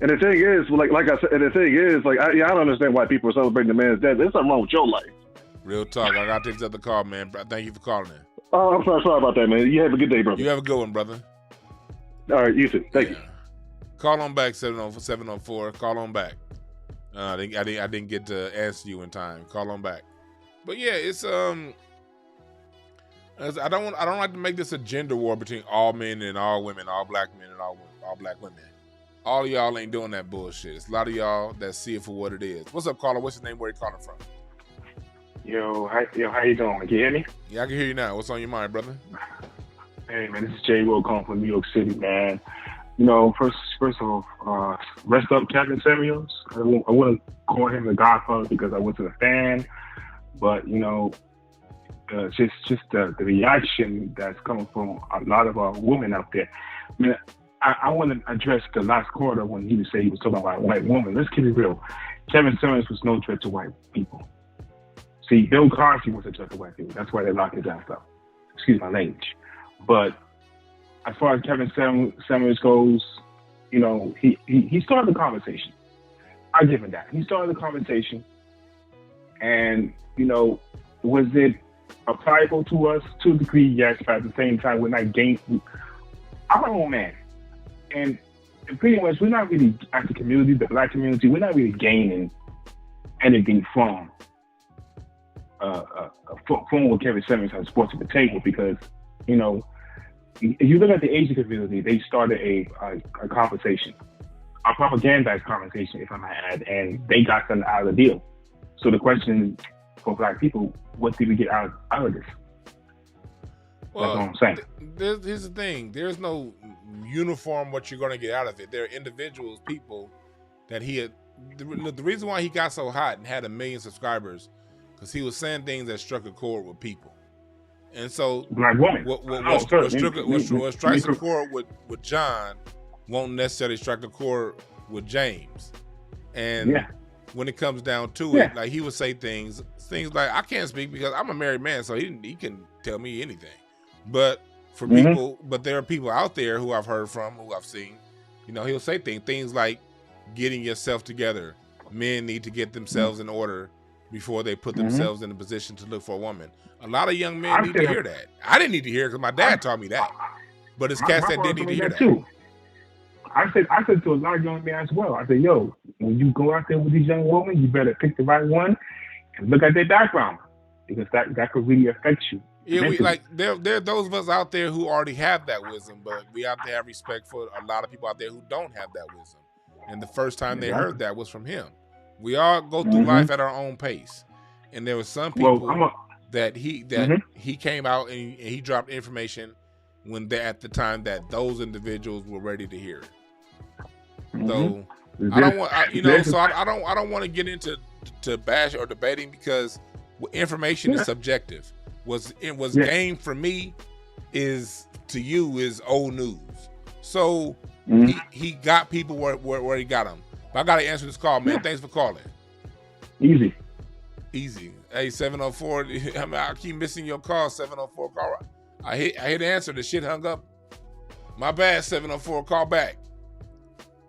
And the thing is, like I said, I don't understand why people are celebrating the man's death. There's something wrong with your life. Real talk. I got to take this other call, man. Thank you for calling in. Oh, I'm sorry about that, man. You have a good day, brother. You have a good one, brother. All right, you too. Thank you. Call on back, 704. Call on back. I didn't get to answer you in time. Call on back. But yeah, it's I don't like to make this a gender war between all men and all women, all black men and all black women. All of y'all ain't doing that bullshit. It's a lot of y'all that see it for what it is. What's up, caller? What's your name? Where you calling from? Yo, how you doing? Can you hear me? Yeah, I can hear you now. What's on your mind, brother? Hey, man, this is Jay Will calling from New York City, man. First of all, rest up Kevin Samuels. I wouldn't call him the Godfather because I wasn't a fan, but just the reaction that's coming from a lot of our women out there. I mean, I want to address the last quarter when he was talking about a white woman. Let's keep it real. Kevin Samuels was no threat to white people. See, Bill Cosby was a threat to white people. That's why they locked his ass up. Excuse my language. But as far as Kevin Samuels goes, he started the conversation. I give him that. He started the conversation. And, was it applicable to us? To a degree, yes. But at the same time, we're not gaining. I'm an old man. And pretty much, we're not really, as a community, the black community, we're not really gaining anything from what Kevin Samuels has brought to the table because, if you look at the Asian community, they started a conversation, a propagandized conversation, if I might add, and they got something out of the deal. So the question for black people, what did we get out of this? Well, that's what I'm saying. Here's the thing. There's no uniform what you're going to get out of it. There are individuals, people that he had. The reason why he got so hot and had 1 million subscribers because he was saying things that struck a chord with people. And so black woman. What strikes a chord with John won't necessarily strike a chord with James. And when it comes down to it, like he would say things like, I can't speak because I'm a married man, so he can tell me anything. But for people, but there are people out there who I've heard from, who I've seen, he'll say things like getting yourself together. Men need to get themselves in order before they put themselves in a position to look for a woman. A lot of young men need to hear that. I didn't need to hear it because my dad taught me that. But it's cats that didn't need to hear that. Too. I said to a lot of young men as well, I said, yo, when you go out there with these young women, you better pick the right one and look at their background because that could really affect you. Yeah, there are those of us out there who already have that wisdom, but we have to have respect for a lot of people out there who don't have that wisdom. And the first time they heard that was from him. We all go through life at our own pace. And there were some people that he came out and he dropped information at the time that those individuals were ready to hear it. So I don't want I don't want to get into bash or debating because information is subjective. Was game for me is to you is old news. So he got people where he got them. But I gotta answer this call, man. Thanks for calling. Easy. Hey, 704. I keep missing your call, 704. Call. I hit answer. The shit hung up. My bad, 704. Call back.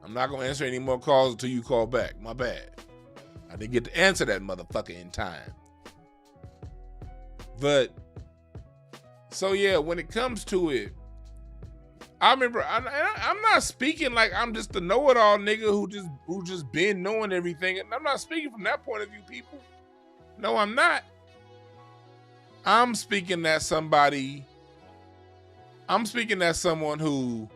I'm not gonna answer any more calls until you call back. My bad. I didn't get to answer that motherfucker in time. But so yeah, when it comes to it, I remember I'm not speaking like I'm just the know-it-all nigga who just been knowing everything. And I'm not speaking from that point of view, people. No, I'm not. I'm speaking as somebody I'm speaking as someone who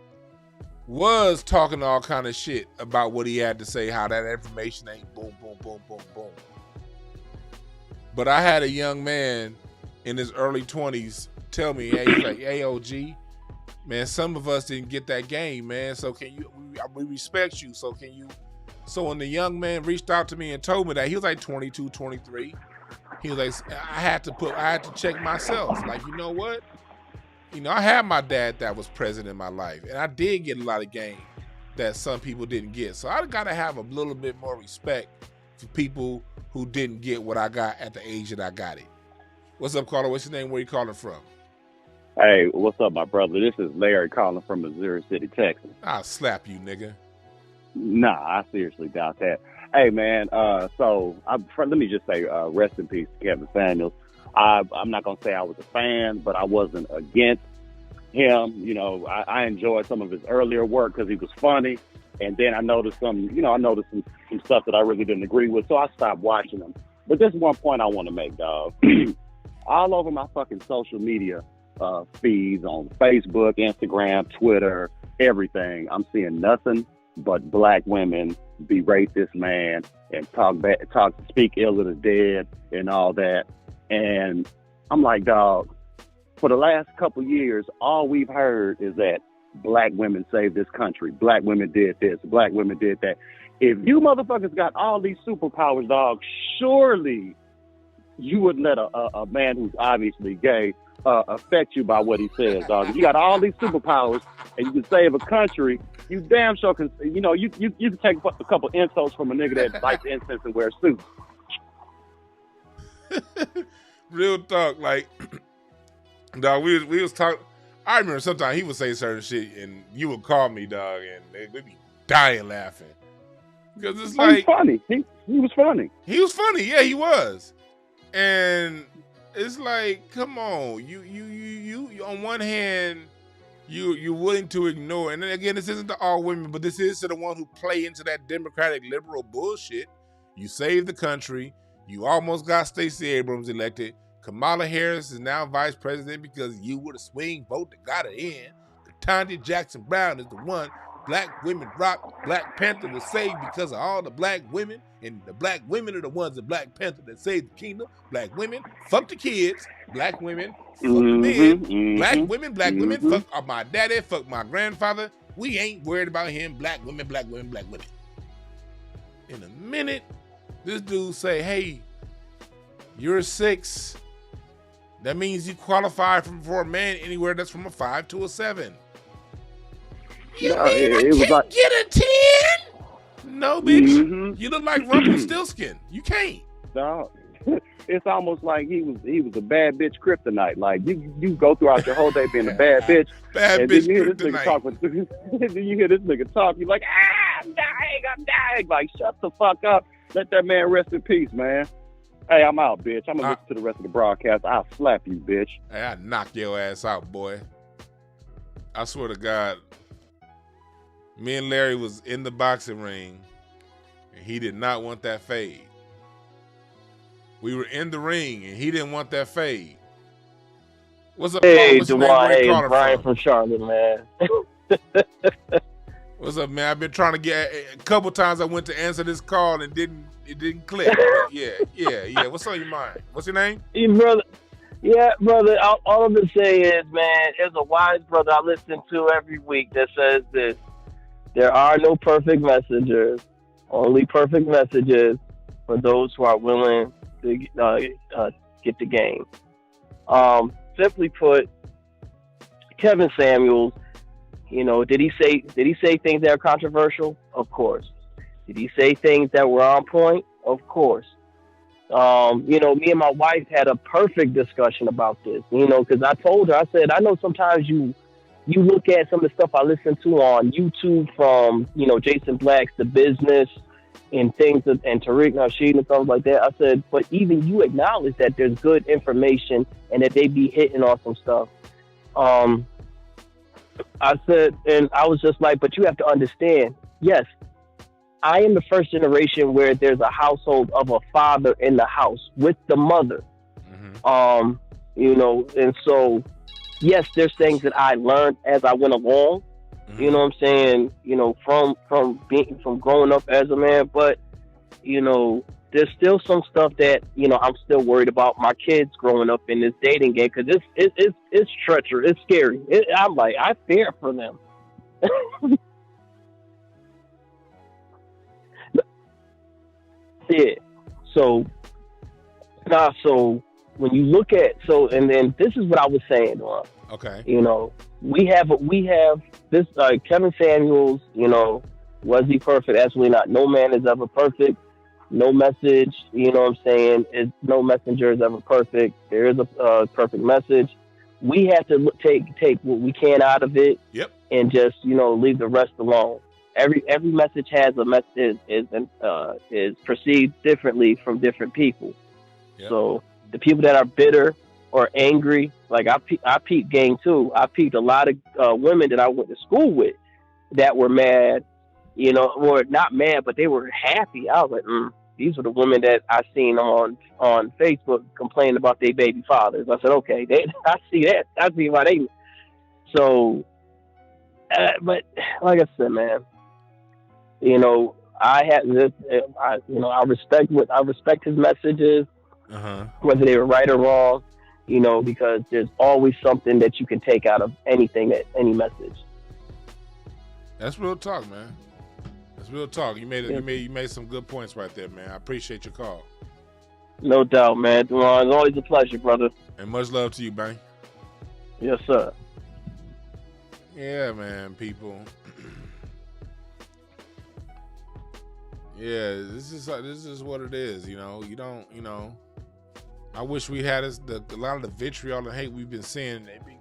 was talking all kind of shit about what he had to say, how that information ain't boom, boom, boom, boom, boom. But I had a young man in his early 20s tell me, hey, he's like, hey, OG, man, some of us didn't get that game, man. So can you, we respect you. So can you, so when the young man reached out to me and told me that, he was like 22, 23. He was like, I had to check myself. Like, you know what? You know, I had my dad that was present in my life, and I did get a lot of game that some people didn't get. So I got to have a little bit more respect for people who didn't get what I got at the age that I got it. What's up, caller? What's your name? Where you calling from? Hey, what's up, my brother? This is Larry calling from Missouri City, Texas. I'll slap you, nigga. Nah, I seriously doubt that. Hey, man, let me just say rest in peace to Kevin Samuels. I'm not going to say I was a fan, but I wasn't against him. You know, I enjoyed some of his earlier work because he was funny. And then I noticed some stuff that I really didn't agree with, so I stopped watching him. But there's one point I want to make, dog. All over my fucking social media feeds on Facebook, Instagram, Twitter, everything, I'm seeing nothing but black women berate this man and speak ill of the dead and all that. And I'm like, dog, for the last couple years, all we've heard is that black women saved this country. Black women did this. Black women did that. If you motherfuckers got all these superpowers, dog, surely you wouldn't let a man who's obviously gay affect you by what he says, dog. If you got all these superpowers and you can save a country, you damn sure can, you know, you can take a couple insults from a nigga that likes incense and wears suits. Real talk, like, dog, we was talking. I remember sometimes he would say certain shit and you would call me, dog, and we'd be dying laughing. Because it's like, funny. He was funny. He was funny, yeah, he was. And it's like, come on, you on one hand, you're willing to ignore, and then again, this isn't to all women, but this is to the one who play into that Democratic liberal bullshit. You saved the country. You almost got Stacey Abrams elected. Kamala Harris is now vice president because you were the swing vote that got her in. Ketanji Jackson Brown is the one. Black women rock. Black Panther was saved because of all the black women, and the black women are the ones in Black Panther that saved the kingdom. Black women, fuck the kids. Black women, fuck the men. Black women, fuck my daddy, fuck my grandfather. We ain't worried about him. Black women, black women, black women. In a minute, this dude say, hey, you're a 6. That means you qualify for a man anywhere that's from a 5 to a 7. You mean I can't like, get a 10? No, bitch. You look like Rumpelstiltskin. You can't. No. It's almost like he was a bad bitch kryptonite. Like you go throughout your whole day being a bad bitch. Bad bitch kryptonite. Then you hear this nigga talk. You're like, I'm dying. Like, shut the fuck up. Let that man rest in peace, man. Hey, I'm out, bitch. I'm gonna listen to the rest of the broadcast. I'll slap you, bitch. Hey, I knock your ass out, boy. I swear to God, me and Larry was in the boxing ring, and he did not want that fade. We were in the ring, and he didn't want that fade. What's up, hey, Dewan? Hey, Brian from Charlotte, man. What's up, man? I've been trying to get a couple times. I went to answer this call and it didn't click. Yeah. What's on your mind? What's your name? Yeah, brother. All I'm gonna say is, man, there's a wise brother I listen to every week that says this: there are no perfect messengers, only perfect messages for those who are willing to get the game. Simply put, Kevin Samuels. You know, did he say things that are controversial? Of course. Did he say things that were on point? Of course. You know, me and my wife had a perfect discussion about this. You know, because I told her, I said, I know sometimes you look at some of the stuff I listen to on YouTube from, you know, Jason Black's The Business and things, and Tariq Nasheed and stuff like that. I said, but even you acknowledge that there's good information and that they be hitting on some stuff. I said, and I was just like, but you have to understand, yes, I am the first generation where there's a household of a father in the house with the mother. You know, and so yes, there's things that I learned as I went along. You know what I'm saying? From growing up as a man, but there's still some stuff that I'm still worried about my kids growing up in this dating game because it's treacherous, it's scary. I'm like, I fear for them. Yeah. So when you look at and then this is what I was saying, okay. We have this Kevin Samuels, was he perfect? Absolutely not. No man is ever perfect. No message, no messenger is ever perfect. There is a perfect message. We have to take what we can out of it. Yep. And just, leave the rest alone. Every message has a message is perceived differently from different people. Yep. So the people that are bitter or angry, like I peeped gang too. I peeped a lot of women that I went to school with that were mad, or not mad, but they were happy. I was like, these are the women that I seen on Facebook complaining about their baby fathers. I said, okay, I see that. I see why they. So, but like I said, man, I had this. I respect his messages, whether they were right or wrong. Because there's always something that you can take out of any message. That's real talk, man. That's real talk. You made some good points right there, man. I appreciate your call. No doubt, man. It's always a pleasure, brother. And much love to you, bang. Yes, sir. Yeah, man, people. Yeah, this is what it is. You don't. I wish we had a lot of the vitriol and hate we've been seeing. It'd be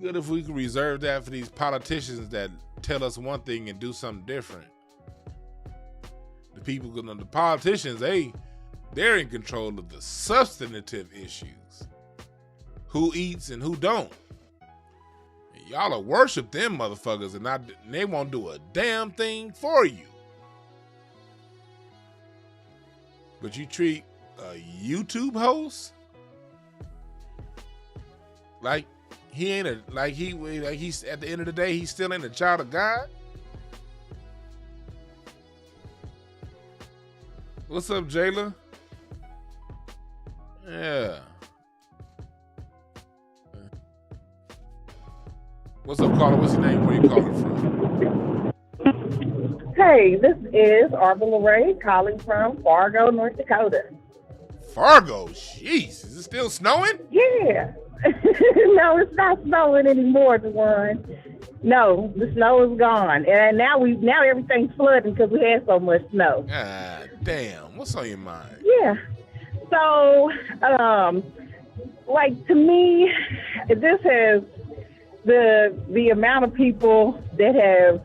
good if we could reserve that for these politicians that tell us one thing and do something different. The politicians, they're in control of the substantive issues. Who eats and who don't. And y'all will worship them motherfuckers and they won't do a damn thing for you. But you treat a YouTube host like he's at the end of the day he's still ain't a child of God. What's up, Jayla? Yeah. What's up, caller? What's your name? Where you calling from? Hey, this is Arba Lorraine calling from Fargo, North Dakota. Fargo? Jeez, is it still snowing? Yeah. No, it's not snowing anymore, Dewan. No, the snow is gone. And now everything's flooding because we had so much snow. God damn. What's on your mind? Yeah. So, to me, this has the amount of people that have,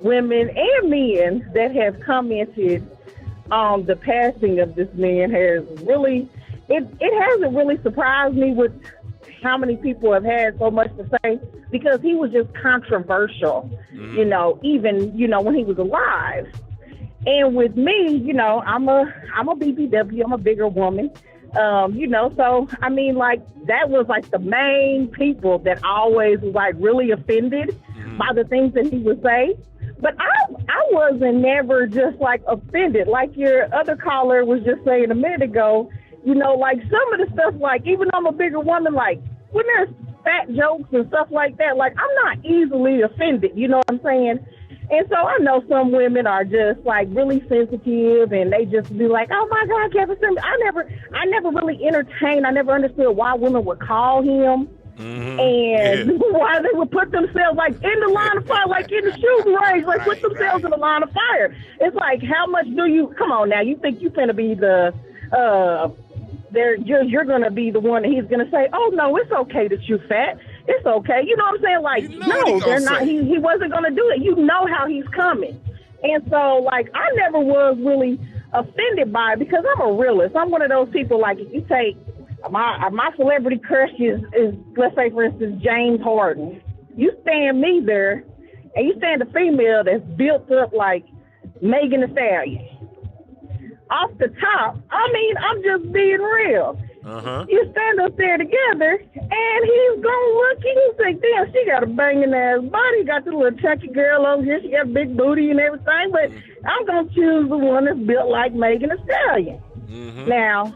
women and men that have commented on the passing of this man has really, it hasn't really surprised me with how many people have had so much to say, because he was just controversial, even, when he was alive. And with me, I'm a BBW, I'm a bigger woman, so, I mean, that was the main people that always was really offended by the things that he would say. But I wasn't never just offended. Like your other caller was just saying a minute ago, some of the stuff, even though I'm a bigger woman, when there's fat jokes and stuff like that, I'm not easily offended, you know what I'm saying? And so I know some women are just really sensitive and they just be like, oh my God, Kevin Samuels. I never really entertained. I never understood why women would call him. And why they would put themselves in the line of fire, in the shooting range, put themselves in the line of fire. It's how much do you, come on now, you think you finna be the, you're gonna be the one that he's gonna say, oh no, it's okay that you fat. It's okay. You know what I'm saying? No, they're not, he wasn't gonna do it. You know how he's coming. And so I never was really offended by it because I'm a realist. I'm one of those people, if you take, my celebrity crush is, let's say, for instance, James Harden. You stand me there, and you stand a female that's built up like Megan Thee Stallion. Off the top, I'm just being real. You stand up there together, and he's gonna look, he's like, damn, she got a banging ass body, got the little chunky girl over here, she got a big booty and everything, but I'm gonna choose the one that's built like Megan Thee Stallion. Now,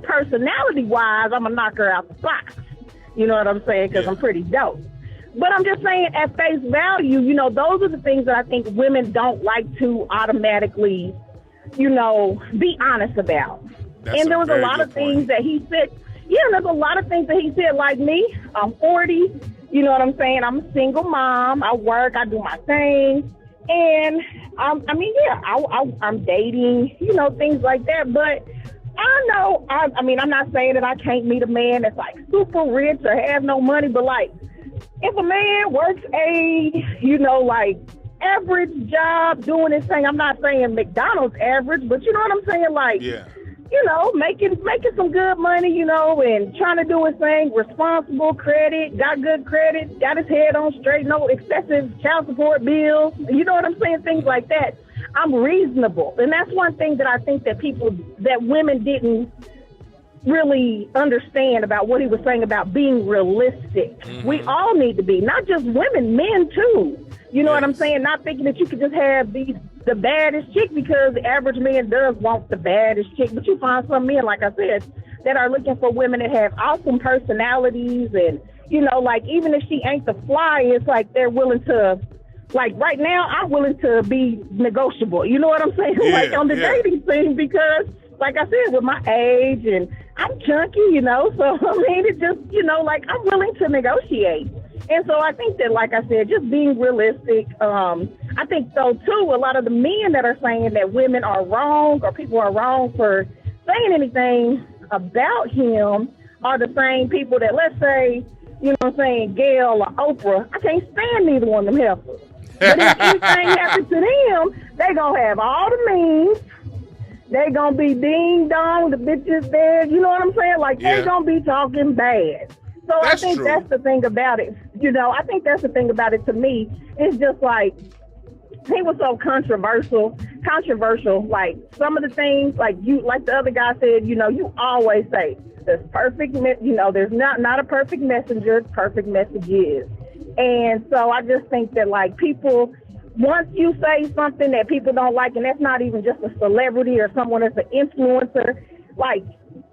personality-wise, I'm gonna knock her out the box. You know what I'm saying? Because I'm pretty dope. But I'm just saying, at face value, you know, those are the things that I think women don't like to automatically, you know, be honest about. And there was a lot of things that he said. Yeah, there's a lot of things that he said, like me. I'm 40. You know what I'm saying? I'm a single mom. I work. I do my thing. And, I'm dating, you know, things like that. But I know, I'm not saying that I can't meet a man that's, like, super rich or have no money. But, like, if a man works a, you know, like, average job doing his thing, I'm not saying McDonald's average, but you know what I'm saying? Like, you know, making some good money, you know, and trying to do his thing, responsible, credit, got good credit, got his head on straight, no excessive child support bills, you know what I'm saying? Things like that. I'm reasonable. And that's one thing that I think that women didn't really understand about what he was saying about being realistic. We all need to be, not just women, men too. You know what I'm saying? Not thinking that you could just have the baddest chick, because the average man does want the baddest chick. But you find some men, like I said, that are looking for women that have awesome personalities, and, you know, like, even if she ain't the fly, it's like they're willing to, like, right now, I'm willing to be negotiable. You know what I'm saying? Like, on the dating thing, because, like I said, with my age, and I'm chunky, you know, so, I mean, it just, you know, like, I'm willing to negotiate. And so I think that, like I said, just being realistic, I think, though, too, a lot of the men that are saying that women are wrong or people are wrong for saying anything about him are the same people that, let's say, you know what I'm saying, Gail or Oprah, I can't stand neither one of them heifers. But if anything happens to them, they going to have all the means. They going to be ding-dong, the bitches there. You know what I'm saying? Like, they going to be talking bad. So I think that's the thing about it. You know, I think that's the thing about it to me. It's just like, he was so controversial. Like, some of the things, like the other guy said, you know, you always say, there's perfect, you know, there's not a perfect messenger, perfect message is. And so I just think that, like, people, once you say something that people don't like, and that's not even just a celebrity or someone that's an influencer, like,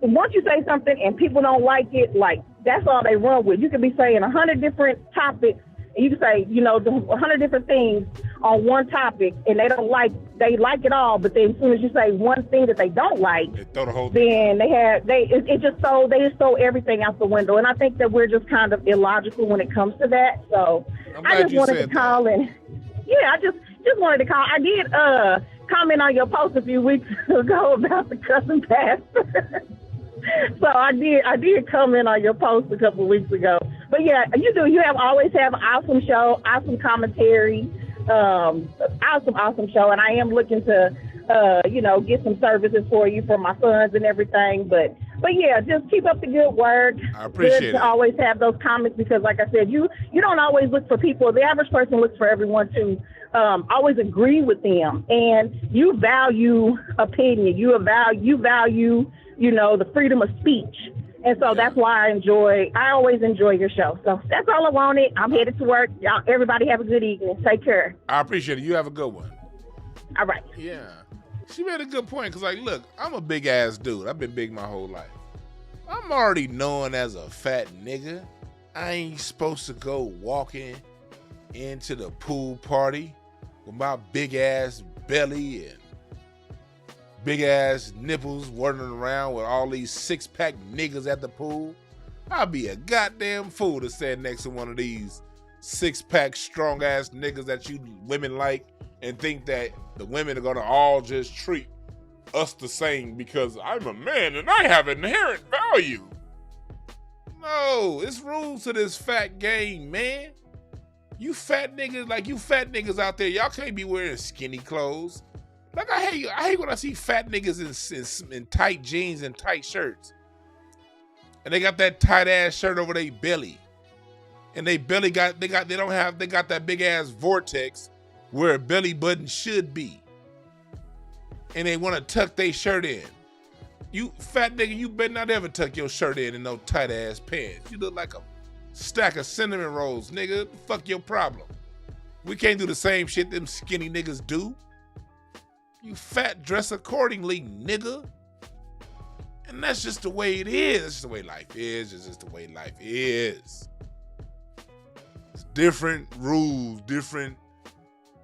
once you say something and people don't like it, like, that's all they run with. You could be saying 100 different topics, and you can say, you know, 100 different things on one topic, and they like it all, but then as soon as you say one thing that they don't like, they throw the whole then they just throw everything out the window. And I think that we're just kind of illogical when it comes to that. So I just wanted to call and I just wanted to call. I did comment on your post a few weeks ago about the cousin pastor. So I did comment on your post a couple of weeks ago. But yeah, you always have an awesome show, awesome commentary, awesome show. And I am looking to, you know, get some services for you for my sons and everything. But yeah, just keep up the good work. I appreciate it. To always have those comments, because like I said, you don't always look for people. The average person looks for everyone to always agree with them. And you value opinion. You value, you know, the freedom of speech. And so that's why I always enjoy your show. So that's all I wanted. I'm headed to work. Y'all, everybody have a good evening. Take care. I appreciate it. You have a good one. All right. Yeah. She made a good point, because, like, look, I'm a big-ass dude. I've been big my whole life. I'm already known as a fat nigga. I ain't supposed to go walking into the pool party with my big-ass belly and big-ass nipples wandering around with all these six-pack niggas at the pool. I'd be a goddamn fool to stand next to one of these six-pack, strong-ass niggas that you women like and think that the women are gonna all just treat us the same because I'm a man and I have inherent value. No, it's rules to this fat game, man. You fat niggas out there, y'all can't be wearing skinny clothes. Like, I hate when I see fat niggas in tight jeans and tight shirts. And they got that tight ass shirt over their belly. And they got that big ass vortex where a belly button should be. And they want to tuck their shirt in. You fat nigga, you better not ever tuck your shirt in no tight ass pants. You look like a stack of cinnamon rolls, nigga. Fuck your problem. We can't do the same shit them skinny niggas do. You fat, dress accordingly, nigga. And that's just the way it is. That's just the way life is. It's just the way life is. It's different rules, different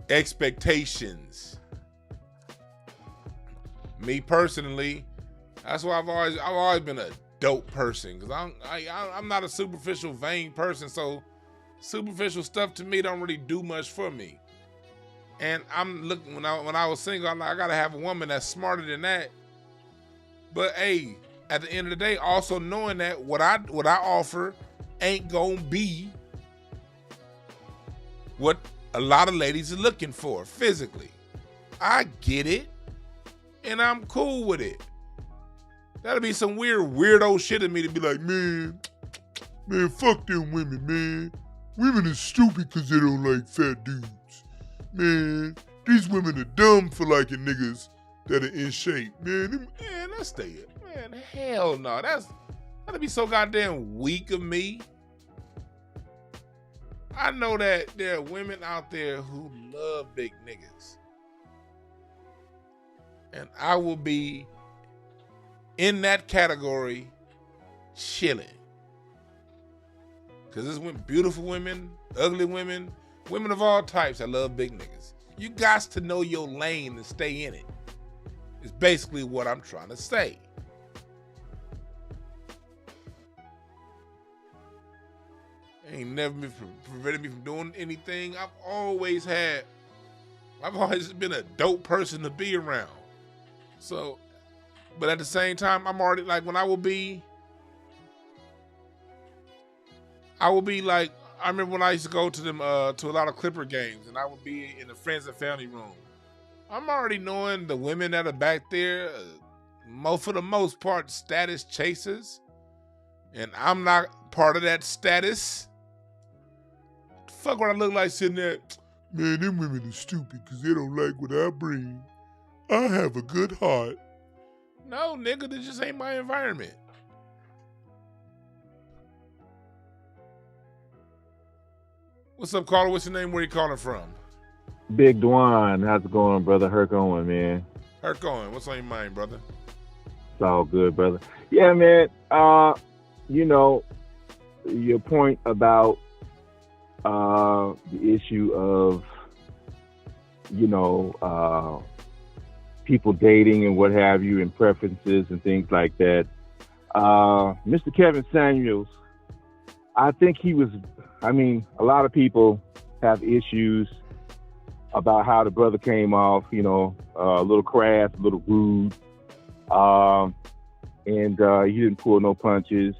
expectations. Me personally, that's why I've always been a dope person, because I'm not a superficial, vain person. So superficial stuff to me don't really do much for me. And I'm looking, when I was single, I'm like, I gotta have a woman that's smarter than that. But hey, at the end of the day, also knowing that what I offer ain't gonna be what a lot of ladies are looking for physically. I get it, and I'm cool with it. That'll be some weirdo shit in me to be like, man, fuck them women, man. Women are stupid because they don't like fat dudes. Man, these women are dumb for liking niggas that are in shape. Man, that's stay it. Man, hell no. That'd be so goddamn weak of me. I know that there are women out there who love big niggas. And I will be in that category chilling. Because there's beautiful women, ugly women, women of all types that love big niggas. You got to know your lane and stay in it. It's basically what I'm trying to say. Ain't never prevented me from doing anything. I've always been a dope person to be around. So, but at the same time, I'm already like, when I will be like, I remember when I used to go to them to a lot of Clipper games, and I would be in the friends and family room. I'm already knowing the women that are back there, for the most part, status chasers, and I'm not part of that status. Fuck what I look like sitting there. Man, them women are stupid because they don't like what I bring. I have a good heart. No, nigga, this just ain't my environment. What's up, caller? What's your name? Where you calling from? Big Dwan. How's it going, brother? Herc Owen, man. Herc Owen. What's on your mind, brother? It's all good, brother. Yeah, man. You know, your point about the issue of, you know, people dating and what have you, and preferences and things like that. Mr. Kevin Samuels, I think a lot of people have issues about how the brother came off, you know, a little crass, a little rude, and he didn't pull no punches.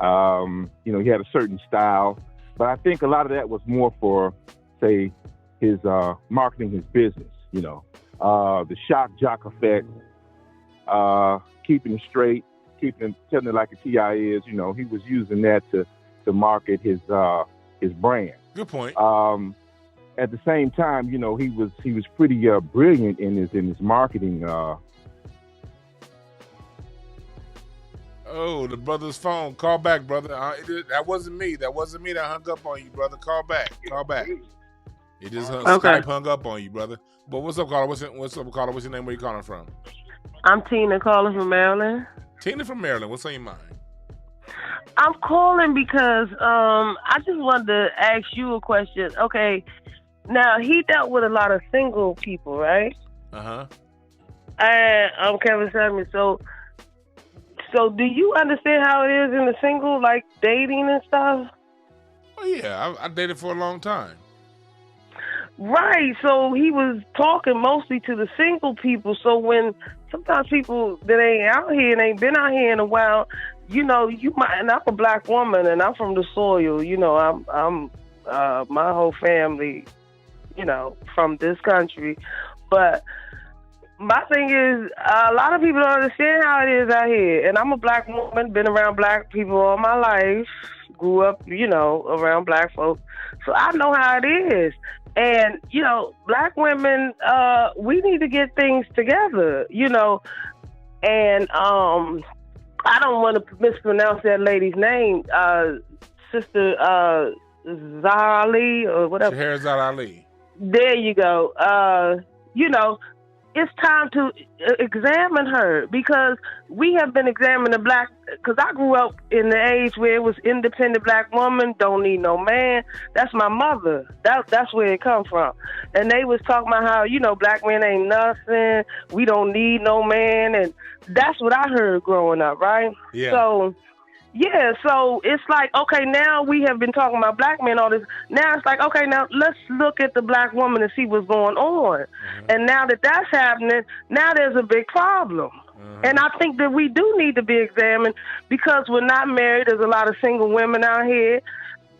You know, he had a certain style, but I think a lot of that was more for, say, his marketing his business, you know, the shock jock effect, keeping it straight, telling it like a TI is, you know, he was using that to market his brand. Good point. At the same time, you know, he was pretty brilliant in his marketing. Oh, the brother's phone. Call back, brother. That wasn't me. That wasn't me that hung up on you, brother. Call back. It just Skype hung up on you, brother. But what's up, caller? What's up, caller? What's your name? Where you calling from? I'm Tina, calling from Maryland. Tina from Maryland. What's on your mind? I'm calling because I just wanted to ask you a question. Okay, now he dealt with a lot of single people, right? Uh-huh. And I'm Kevin Samuels. So do you understand how it is in the single, like dating and stuff? Oh yeah, I dated for a long time. Right. So he was talking mostly to the single people. So when sometimes people that ain't out here and ain't been out here in a while, you know, you might. And I'm a black woman, and I'm from the soil. You know, I'm my whole family, you know, from this country, but. My thing is, a lot of people don't understand how it is out here. And I'm a black woman, been around black people all my life, grew up, you know, around black folks. So I know how it is. And, you know, black women, we need to get things together. You know, and I don't want to mispronounce that lady's name, Sister Zahra Ali or whatever. Scheherazade Ali. There you go. You know, it's time to examine her, because we have been examining the black, because I grew up in the age where it was independent black woman, don't need no man. That's my mother. That's where it come from. And they was talking about how, you know, black men ain't nothing. We don't need no man. And that's what I heard growing up, right? Yeah. So, yeah, so it's like, okay, now we have been talking about black men, all this. Now it's like, okay, now let's look at the black woman and see what's going on. And now that that's happening, now there's a big problem. And I think that we do need to be examined, because we're not married. There's a lot of single women out here.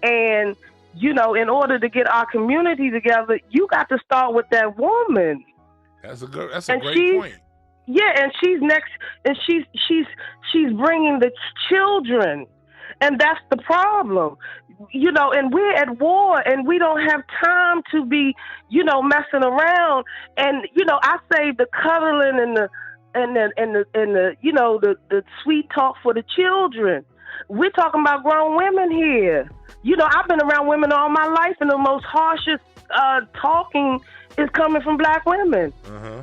And, you know, in order to get our community together, you got to start with that woman. That's a great point. Yeah, and she's next, and she's bringing the children, and that's the problem, you know. And we're at war, and we don't have time to be, you know, messing around. And you know, I say the cuddling and the you know, the sweet talk for the children. We're talking about grown women here. You know, I've been around women all my life, and the most harshest talking is coming from black women.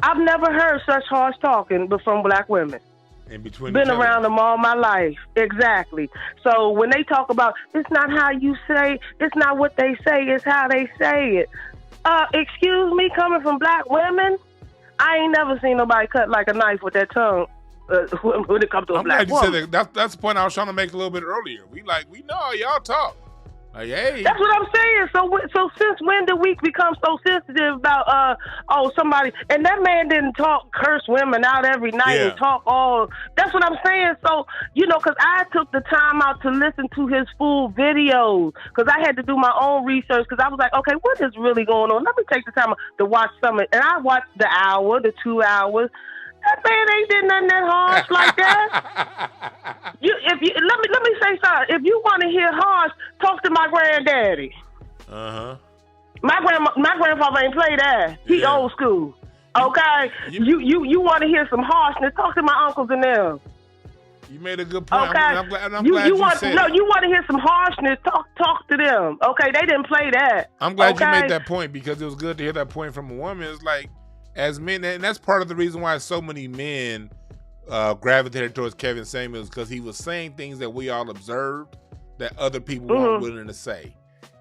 I've never heard such harsh talking but from black women. In between been around them all my life. Exactly. So when they talk about, it's not how you say, it's not what they say, it's how they say it. Excuse me, coming from black women, I ain't never seen nobody cut like a knife with that tongue when it comes to a black woman. You said that. That's the point I was trying to make a little bit earlier. We know y'all talk. Like, hey. That's what I'm saying. So since when did we become so sensitive about somebody? And that man didn't curse women out every night and talk all. That's what I'm saying. So, you know, because I took the time out to listen to his full videos, because I had to do my own research, because I was like, okay, what is really going on? Let me take the time to watch some of it. And I watched the hour, the 2 hours. That man ain't did nothing that harsh like that. Let me say something. If you want to hear harsh, talk to my granddaddy. My grandfather ain't play that. He old school. Okay, you want to hear some harshness? Talk to my uncles and them. You made a good point. Okay, I'm glad you said it. You want to hear some harshness? Talk to them. Okay, they didn't play that. I'm glad you made that point, because it was good to hear that point from a woman. It's like, as men, and that's part of the reason why so many men gravitated towards Kevin Samuels, because he was saying things that we all observed that other people weren't willing to say.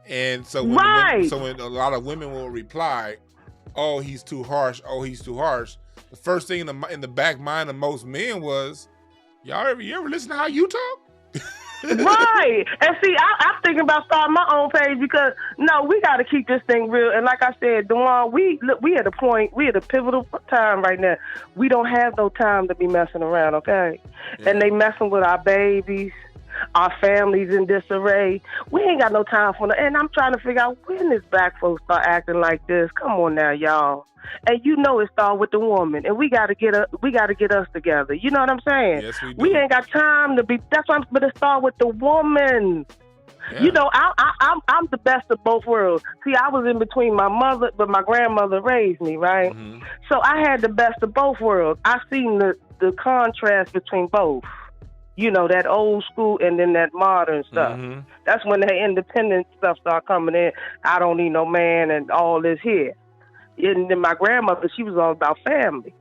And so when a lot of women will reply, "Oh, he's too harsh. Oh, he's too harsh," the first thing in the back mind of most men was, you ever listen to how you talk? Right. And see, I'm thinking about starting my own page, because no, we got to keep this thing real. And like I said, Dewan, we at a point, we at a pivotal time right now. We don't have no time to be messing around, okay? Yeah. And they messing with our babies, our families in disarray. We ain't got no time for that. And I'm trying to figure out when this black folks start acting like this. Come on now, y'all. And you know it started with the woman, and we got to get us together. You know what I'm saying? Yes, we do. We ain't got time to be. That's why I'm going to start with the woman. Yeah. You know, I'm the best of both worlds. See, I was in between my mother, but my grandmother raised me, right? So I had the best of both worlds. I seen the contrast between both. You know, that old school and then that modern stuff. That's when the independent stuff started coming in. I don't need no man and all this here. And then my grandmother, she was all about family.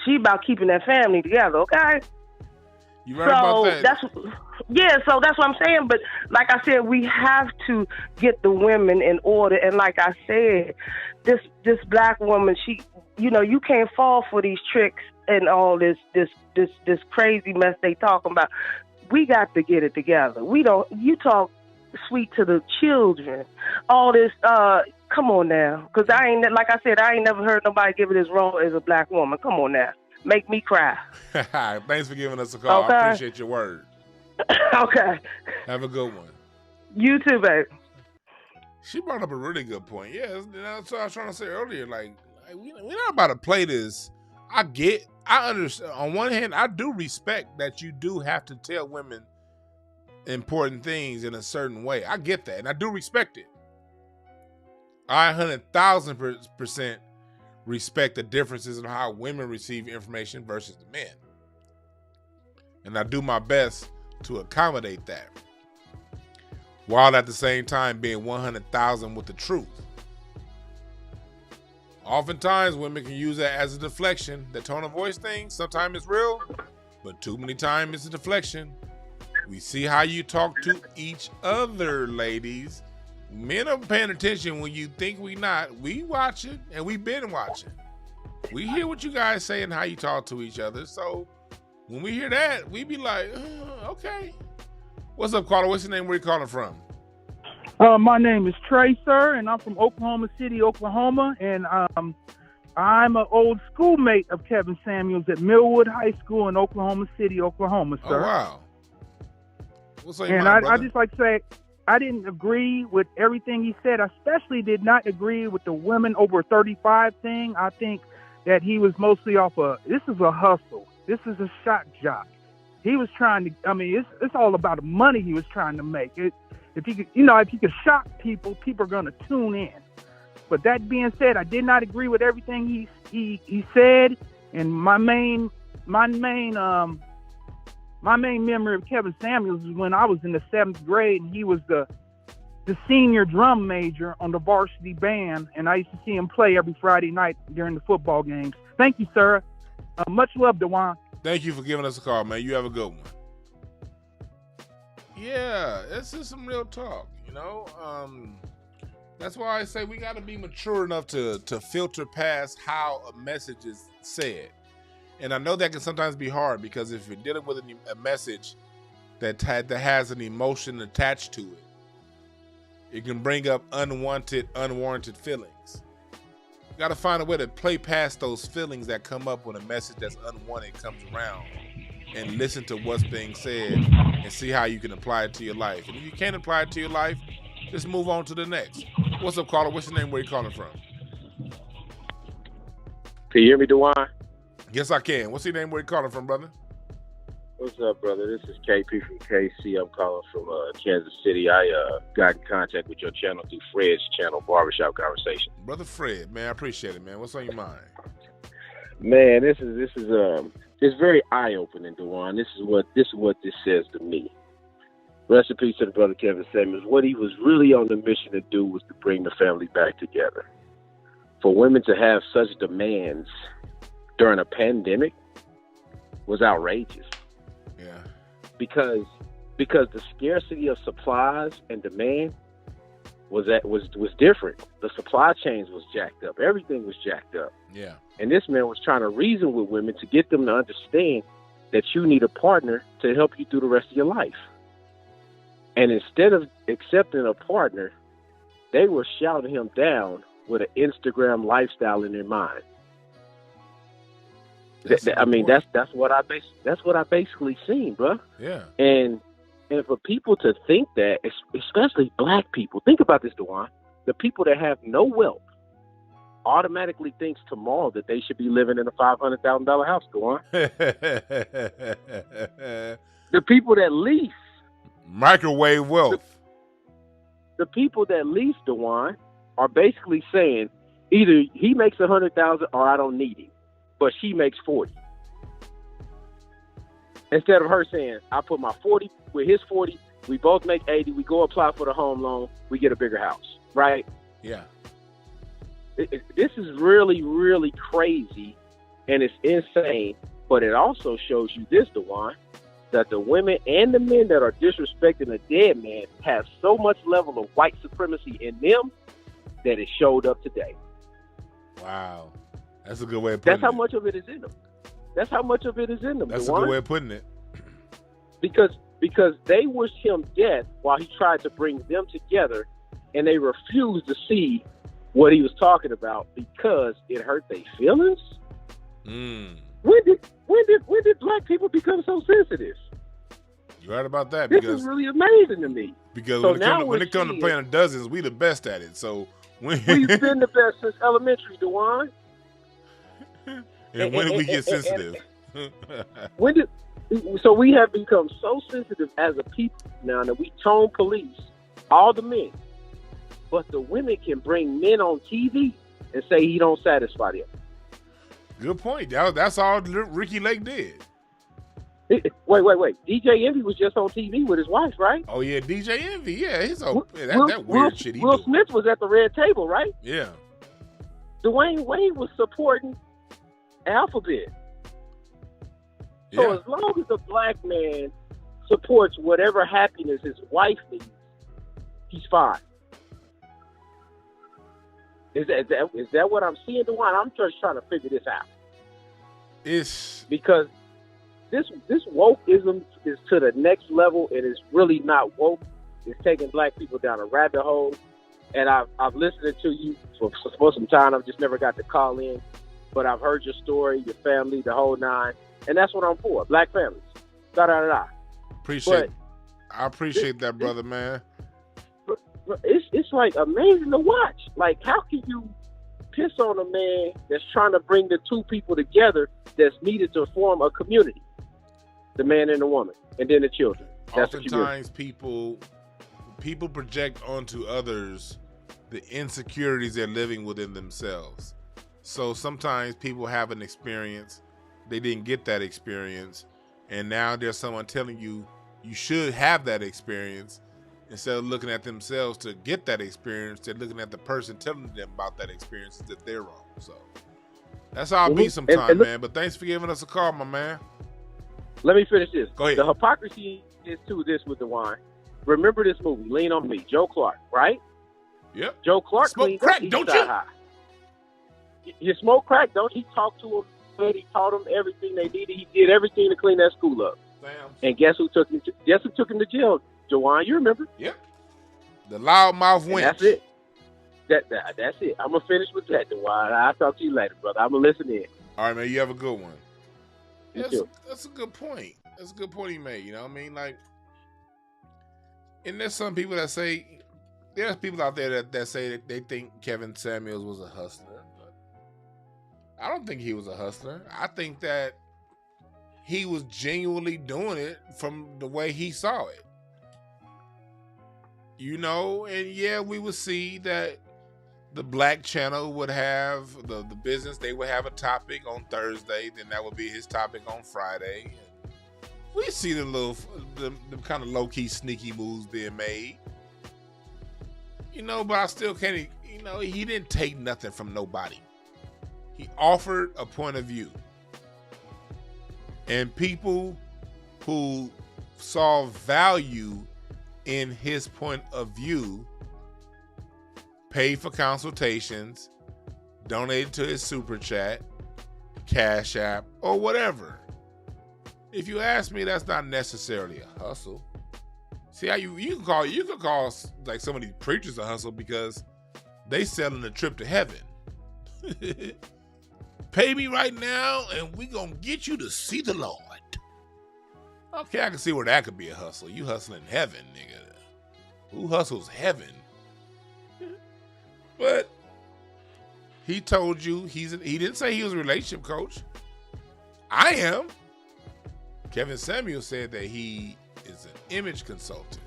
She about keeping that family together, okay? You right about that. So that's what I'm saying. But like I said, we have to get the women in order. And like I said, this black woman, she, you know, you can't fall for these tricks and all this crazy mess they talking about. We got to get it together. You talk sweet to the children. All this, come on now. Because I ain't never heard nobody give it as raw as a black woman. Come on now. Make me cry. Thanks for giving us a call. Okay. I appreciate your word. Okay. Have a good one. You too, babe. She brought up a really good point. Yeah, that's what I was trying to say earlier. Like we're not about to play this. I understand. On one hand, I do respect that you do have to tell women important things in a certain way. I get that, and I do respect it. I 100,000% respect the differences in how women receive information versus the men. And I do my best to accommodate that, while at the same time being 100,000 with the truth. Oftentimes, women can use that as a deflection. The tone of voice thing, sometimes it's real, but too many times it's a deflection. We see how you talk to each other, ladies. Men are paying attention when you think we not. We watching, and we been watching. We hear what you guys say and how you talk to each other. So when we hear that, we be like, okay. What's up, caller? What's your name? Where you calling from? My name is Trey, sir, and I'm from Oklahoma City, Oklahoma, and I'm an old schoolmate of Kevin Samuels at Millwood High School in Oklahoma City, Oklahoma, sir. Oh, wow. What's on your And mind, I just like to say, I didn't agree with everything he said. I especially did not agree with the women over 35 thing. I think that he was mostly off this is a hustle. This is a shot jock. He was trying to, I mean, it's all about the money he was trying to make. If he could, if he could shock people, people are going to tune in. But that being said, I did not agree with everything he said. And my main memory of Kevin Samuels is when I was in the 7th grade and he was the senior drum major on the varsity band, and I used to see him play every Friday night during the football games. Thank you, sir. Much love, DeJuan. Thank you for giving us a call, man. You have a good one. Yeah, this is some real talk, That's why I say we got to be mature enough to filter past how a message is said. And I know that can sometimes be hard, because if you're dealing with a message that has an emotion attached to it, it can bring up unwarranted feelings. You got to find a way to play past those feelings that come up when a message that's unwanted comes around, and listen to what's being said and see how you can apply it to your life. And if you can't apply it to your life, just move on to the next. What's up, caller? What's your name? Where you calling from? Can you hear me, DeJuan? Yes, I can. What's your name? Where you calling from, brother? What's up, brother? This is KP from KC. I'm calling from Kansas City. I got in contact with your channel through Fred's channel, Barbershop Conversation. Brother Fred, man, I appreciate it, man. What's on your mind? Man, this is it's very eye-opening, DeJuan. This is what this says to me. Rest in peace to the brother Kevin Samuels. What he was really on the mission to do was to bring the family back together. For women to have such demands during a pandemic was outrageous. Yeah. Because the scarcity of supplies and demand was different. The supply chains was jacked up. Everything was jacked up. Yeah. And this man was trying to reason with women to get them to understand that you need a partner to help you through the rest of your life. And instead of accepting a partner, they were shouting him down with an Instagram lifestyle in their mind. That's what I basically seen, bro. Yeah. And for people to think that, especially black people, think about this, DeJuan. The people that have no wealth automatically thinks tomorrow that they should be living in a $500,000 house, DeJuan. The people that lease microwave wealth. The people that lease, DeJuan, are basically saying either he makes $100,000 or I don't need him, but she makes 40. Instead of her saying, I put my 40 with his 40, we both make 80, we go apply for the home loan, we get a bigger house, right? Yeah. This is really, really crazy, and it's insane, but it also shows you this, DeJuan, that the women and the men that are disrespecting a dead man have so much level of white supremacy in them that it showed up today. Wow. That's a good way of putting it. That's how much of it is in them. That's how much of it is in them. That's DeJuan. a good way of putting it. Because they wished him death while he tried to bring them together, and they refused to see what he was talking about because it hurt their feelings. When did black people become so sensitive? You're right about that. This is really amazing to me. Because so when it comes to playing dozens, we the best at it. So we've been the best since elementary, DeJuan. And when did we get sensitive? So we have become so sensitive as a people now that we tone police all the men, but the women can bring men on TV and say he don't satisfy them. Good point. That's all Ricky Lake did. Wait. DJ Envy was just on TV with his wife, right? Oh yeah, DJ Envy. Yeah, that weird shit. Will Smith was at the red table, right? Yeah. Dwayne Wade was supporting Alphabet. So as long as a black man supports whatever happiness his wife needs, he's fine. Is that what I'm seeing, DeJuan? I'm just trying to figure this out. Because this wokeism is to the next level, and it's really not woke. It's taking black people down a rabbit hole. And I've listened to you for some time. I've just never got to call in, but I've heard your story, your family, the whole nine, and that's what I'm for. Black families. Da da da. I appreciate that, brother, man. It's like amazing to watch. Like, how can you piss on a man that's trying to bring the two people together that's needed to form a community? The man and the woman, and then the children. That's oftentimes people project onto others the insecurities they're living within themselves. So sometimes people have an experience, they didn't get that experience, and now there's someone telling you you should have that experience. Instead of looking at themselves to get that experience, they're looking at the person telling them about that experience that they're wrong. So that's how I'll be sometimes, man. But thanks for giving us a call, my man. Let me finish this. Go ahead. The hypocrisy is to this with DeJuan. Remember this movie, Lean on Me, Joe Clark, right? Yep. Joe Clark smoke crack, don't you? High. You smoke crack, don't he? Talked to them, he taught them everything they needed. He did everything to clean that school up. Damn. And guess who took him to jail? DeJuan, you remember? Yep. The loudmouth wench. That's it. That's it. I'm gonna finish with that, DeJuan. I'll talk to you later, brother. I'm gonna listen in. All right, man. You have a good one. You That's a good point. That's a good point he made. You know what I mean? Like, and there's some people that say, there's people out there that say that they think Kevin Samuels was a hustler. But I don't think he was a hustler. I think that he was genuinely doing it from the way he saw it. You know, and yeah, we would see that the Black Channel would have the business. They would have a topic on Thursday, then that would be his topic on Friday. And we see the kind of low key sneaky moves being made. You know, but I still can't. You know, he didn't take nothing from nobody. He offered a point of view, and people who saw value in his point of view paid for consultations, donated to his super chat, Cash App, or whatever. If you ask me, that's not necessarily a hustle. See how you can call like some of these preachers a hustle because they selling a trip to heaven. Pay me right now and we gonna get you to see the Lord. Okay, I can see where that could be a hustle. You hustling heaven, nigga. Who hustles heaven? But he told you he didn't say he was a relationship coach. I am. Kevin Samuels said that he is an image consultant.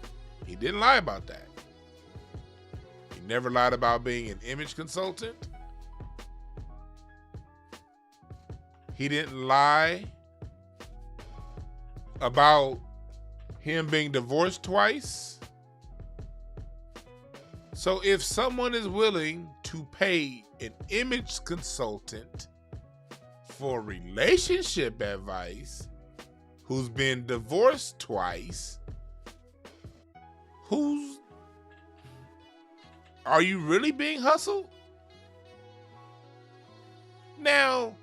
He didn't lie about that. He never lied about being an image consultant. He didn't lie about him being divorced twice. So if someone is willing to pay an image consultant for relationship advice, who's been divorced twice, are you really being hustled? Now,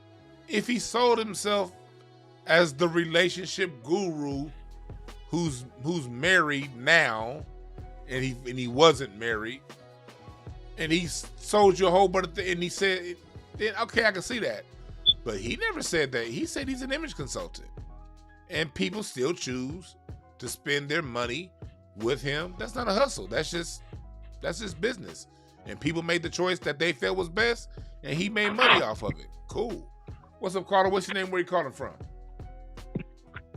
if he sold himself as the relationship guru who's married now, and he wasn't married, and he sold you a whole bunch of things, and he said, then okay, I can see that. But he never said that. He said he's an image consultant. And people still choose to spend their money with him. That's not a hustle. That's just business. And people made the choice that they felt was best, and he made money off of it. Cool. What's up, Carter? What's your name? Where you calling from?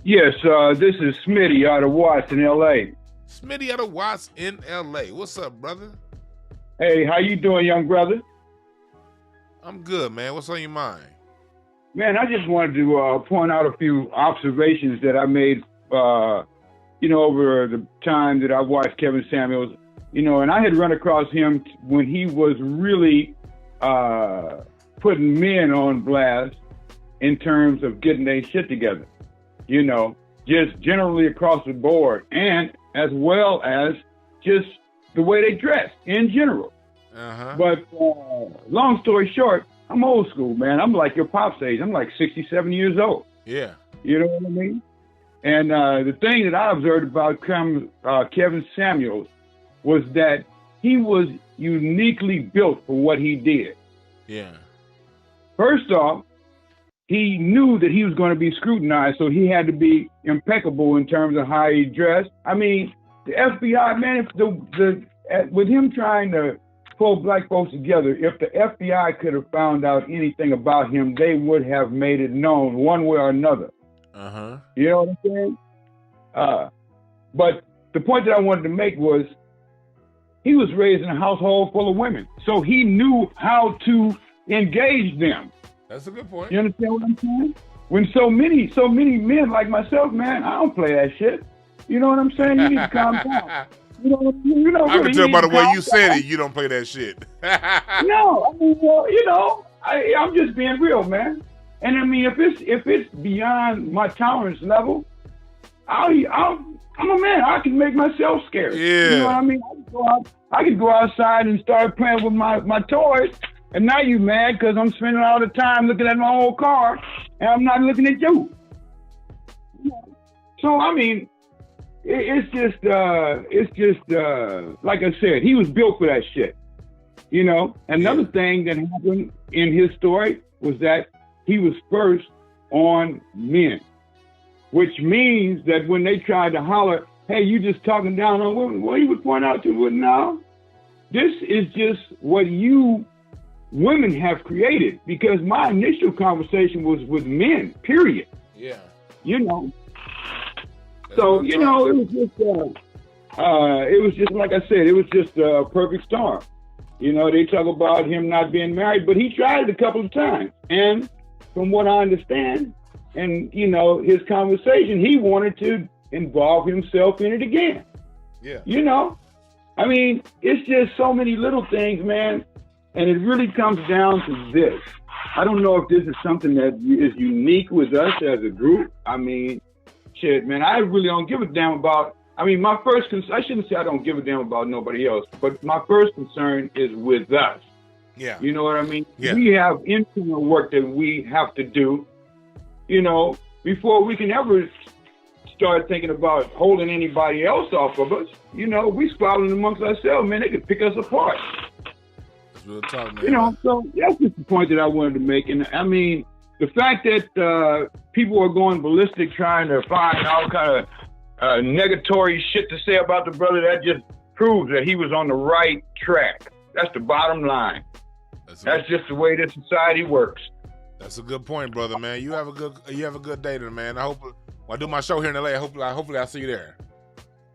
Yes, this is Smitty out of Watts in L.A. Smitty out of Watts in L.A. What's up, brother? Hey, how you doing, young brother? I'm good, man. What's on your mind? Man, I just wanted to point out a few observations that I made, over the time that I watched Kevin Samuels, and I had run across him when he was really putting men on blast in terms of getting their shit together, just generally across the board, and as well as just the way they dress in general. But long story short, I'm old school, man. I'm like your pop's age. I'm like 67 years old. Yeah. You know what I mean? And the thing that I observed about Kevin Samuels was that he was uniquely built for what he did. Yeah. First off, he knew that he was going to be scrutinized, so he had to be impeccable in terms of how he dressed. I mean, the FBI, man, with him trying to pull black folks together, if the FBI could have found out anything about him, they would have made it known one way or another. You know what I'm saying? But the point that I wanted to make was he was raised in a household full of women, so he knew how to engage them. That's a good point. You understand what I'm saying? When so many men like myself, man, I don't play that shit. You know what I'm saying? You need to calm down. I can tell by the way you said it, you don't play that shit. No, I mean, I'm just being real, man. And I mean, if it's beyond my tolerance level, I'm a man. I can make myself scared. Yeah. You know what I mean? I could go outside and start playing with my toys, and now you mad because I'm spending all the time looking at my old car, and I'm not looking at you. So I mean, it's just like I said, he was built for that shit. Another thing that happened in his story was that he was first on men, which means that when they tried to holler, hey, you just talking down on women, well, he would point out to them, no, this is just what you women have created, because my initial conversation was with men, period. Yeah. So, it was just like I said, it was just a perfect storm. They talk about him not being married, but he tried it a couple of times. And from what I understand, and, his conversation, he wanted to involve himself in it again. Yeah. I mean, it's just so many little things, man. And it really comes down to this. I don't know if this is something that is unique with us as a group. I mean, shit, man, I really don't give a damn about, I shouldn't say I don't give a damn about nobody else, but my first concern is with us. Yeah. You know what I mean? Yeah. We have internal work that we have to do, before we can ever start thinking about holding anybody else off of us. We squabbling amongst ourselves, man, they could pick us apart. That's real talk, man. So that's just the point that I wanted to make. And I mean, the fact that people are going ballistic trying to find all kind of negatory shit to say about the brother, that just proves that he was on the right track. That's the bottom line. That's just the way this society works. That's a good point, brother, man. You have a good day then, man. I hope when I do my show here in LA, hopefully I'll see you there.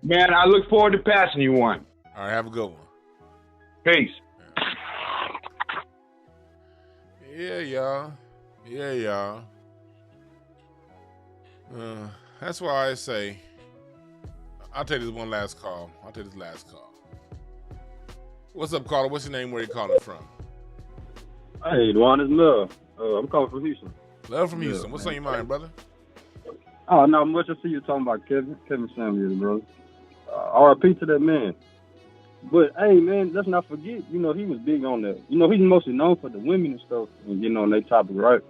Man, I look forward to passing you one. All right, have a good one. Peace. Yeah, y'all. That's why I say, I'll take this one last call. What's up, caller? What's your name? Where you calling from? Hey, Dwan, it's Love. I'm calling from Houston. Love from Houston. What's on your mind, brother? Oh, not much. I see you talking about Kevin Samuels, bro. RIP to that man. But, hey, man, let's not forget, he was big on the, he's mostly known for the women and stuff, and, and they topic, right?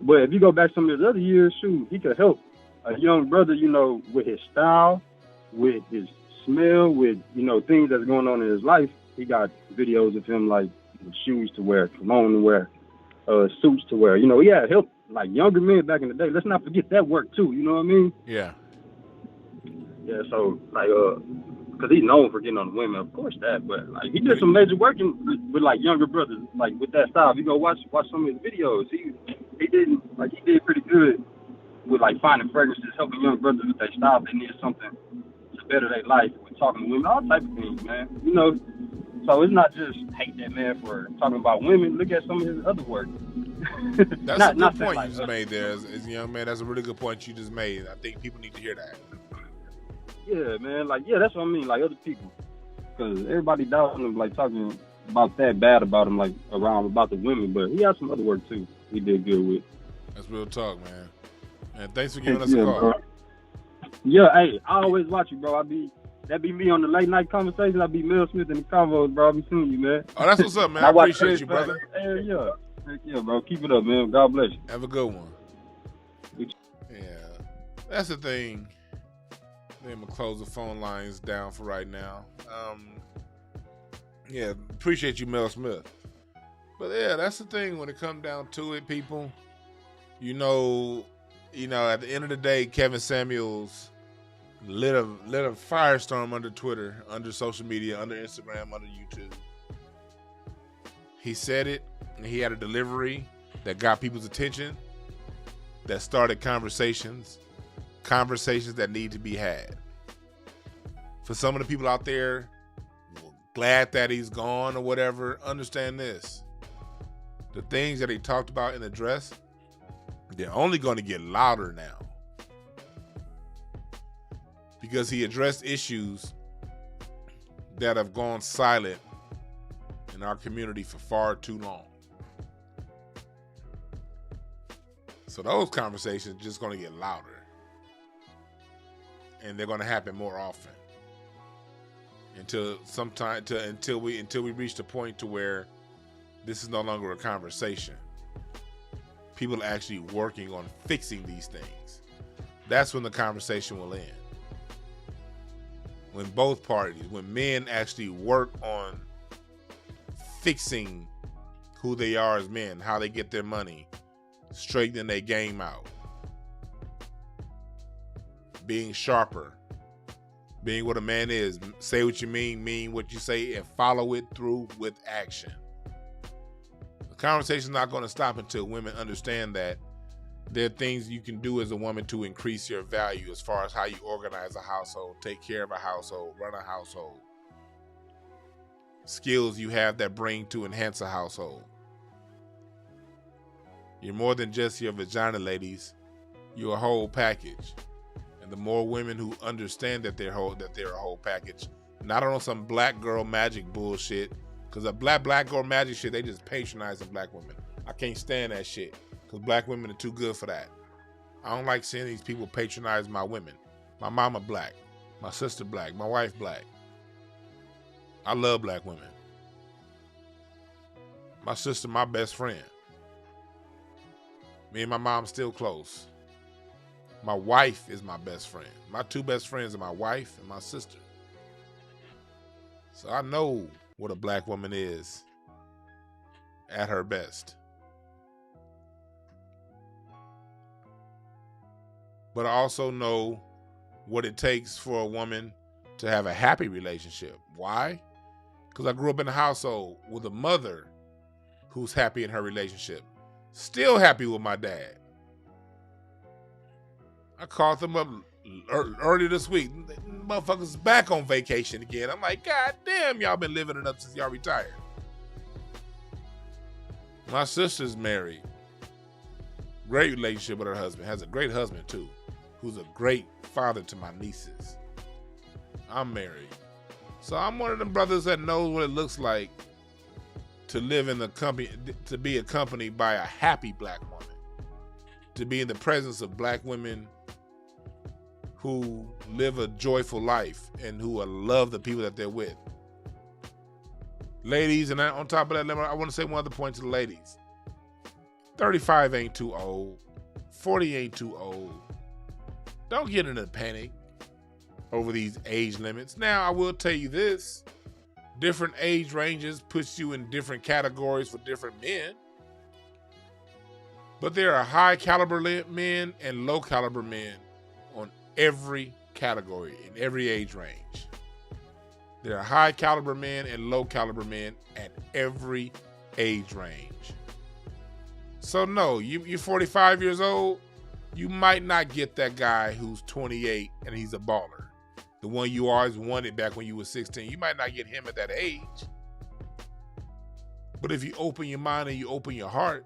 But if you go back some of his other years, shoot, he could help a young brother, with his style, with his smell, with, things that's going on in his life. He got videos of him, like, shoes to wear, cologne to wear, suits to wear. He had help, like, younger men back in the day. Let's not forget that work, too, you know what I mean? Yeah. Yeah, so, like, because he's known for getting on the women, of course that, but, like, he did some major work with like, younger brothers, like, with that style. If you go watch some of his videos, he did pretty good with, like, finding fragrances, helping young brothers with their style. They needed something to better their life, with talking to women, all type of things, man. So it's not just hate that man for talking about women. Look at some of his other work. That's a good point you just made there, as a young man. That's a really good point you just made. I think people need to hear that. Yeah, man. Like, yeah, that's what I mean. Like other people, because everybody doubting him, like talking about that bad about him, like around about the women. But he has some other work too. He did good with. That's real talk, man. And thanks for giving us a call. Bro. Yeah, hey, I always watch you, bro. That be me on the late night conversations. I be Mel Smith in the convos, bro. I be seeing you, man. Oh, that's what's up, man. I appreciate you, brother. Hey, yeah. Heck yeah, bro. Keep it up, man. God bless you. Have a good one. Yeah, that's the thing. I'm gonna close the phone lines down for right now. Yeah, appreciate you, Mel Smith. But yeah, that's the thing when it comes down to it, people. You know, at the end of the day, Kevin Samuels lit a firestorm under Twitter, under social media, under Instagram, under YouTube. He said it, and he had a delivery that got people's attention, that started conversations that need to be had. For some of the people out there, glad that he's gone or whatever, understand this. The things that he talked about in the address, they're only going to get louder now. Because he addressed issues that have gone silent in our community for far too long. So those conversations are just going to get louder. And they're going to happen more often. Until we reach the point to where this is no longer a conversation. People are actually working on fixing these things. That's when the conversation will end. When both parties, when men actually work on fixing who they are as men, how they get their money, straightening their game out, being sharper, being what a man is, say what you mean what you say, and follow it through with action. The conversation's not going to stop until women understand that there are things you can do as a woman to increase your value as far as how you organize a household, take care of a household, run a household. Skills you have that bring to enhance a household. You're more than just your vagina, ladies. You're a whole package. And the more women who understand that they're a whole package, not on some black girl magic bullshit, because a black girl magic shit, they just patronizing black women. I can't stand that shit. Because black women are too good for that. I don't like seeing these people patronize my women. My mama black. My sister black. My wife black. I love black women. My sister, my best friend. Me and my mom still close. My wife is my best friend. My two best friends are my wife and my sister. So I know what a black woman is at her best. But I also know what it takes for a woman to have a happy relationship. Why? Because I grew up in a household with a mother who's happy in her relationship. Still happy with my dad. I called them up earlier this week. Motherfuckers back on vacation again. I'm like, God damn, y'all been living it up since y'all retired. My sister's married. Great relationship with her husband. Has a great husband too, who's a great father to my nieces. I'm married. So I'm one of them brothers that knows what it looks like to live in the company, to be accompanied by a happy black woman, to be in the presence of black women who live a joyful life and who love the people that they're with. Ladies, and on top of that, I want to say one other point to the ladies. 35 ain't too old. 40 ain't too old. Don't get in a panic over these age limits. Now, I will tell you this. Different age ranges puts you in different categories for different men. But there are high caliber men and low caliber men on every category, in every age range. There are high caliber men and low caliber men at every age range. So no, you're 45 years old, you might not get that guy who's 28 and he's a baller. The one you always wanted back when you were 16. You might not get him at that age. But if you open your mind and you open your heart,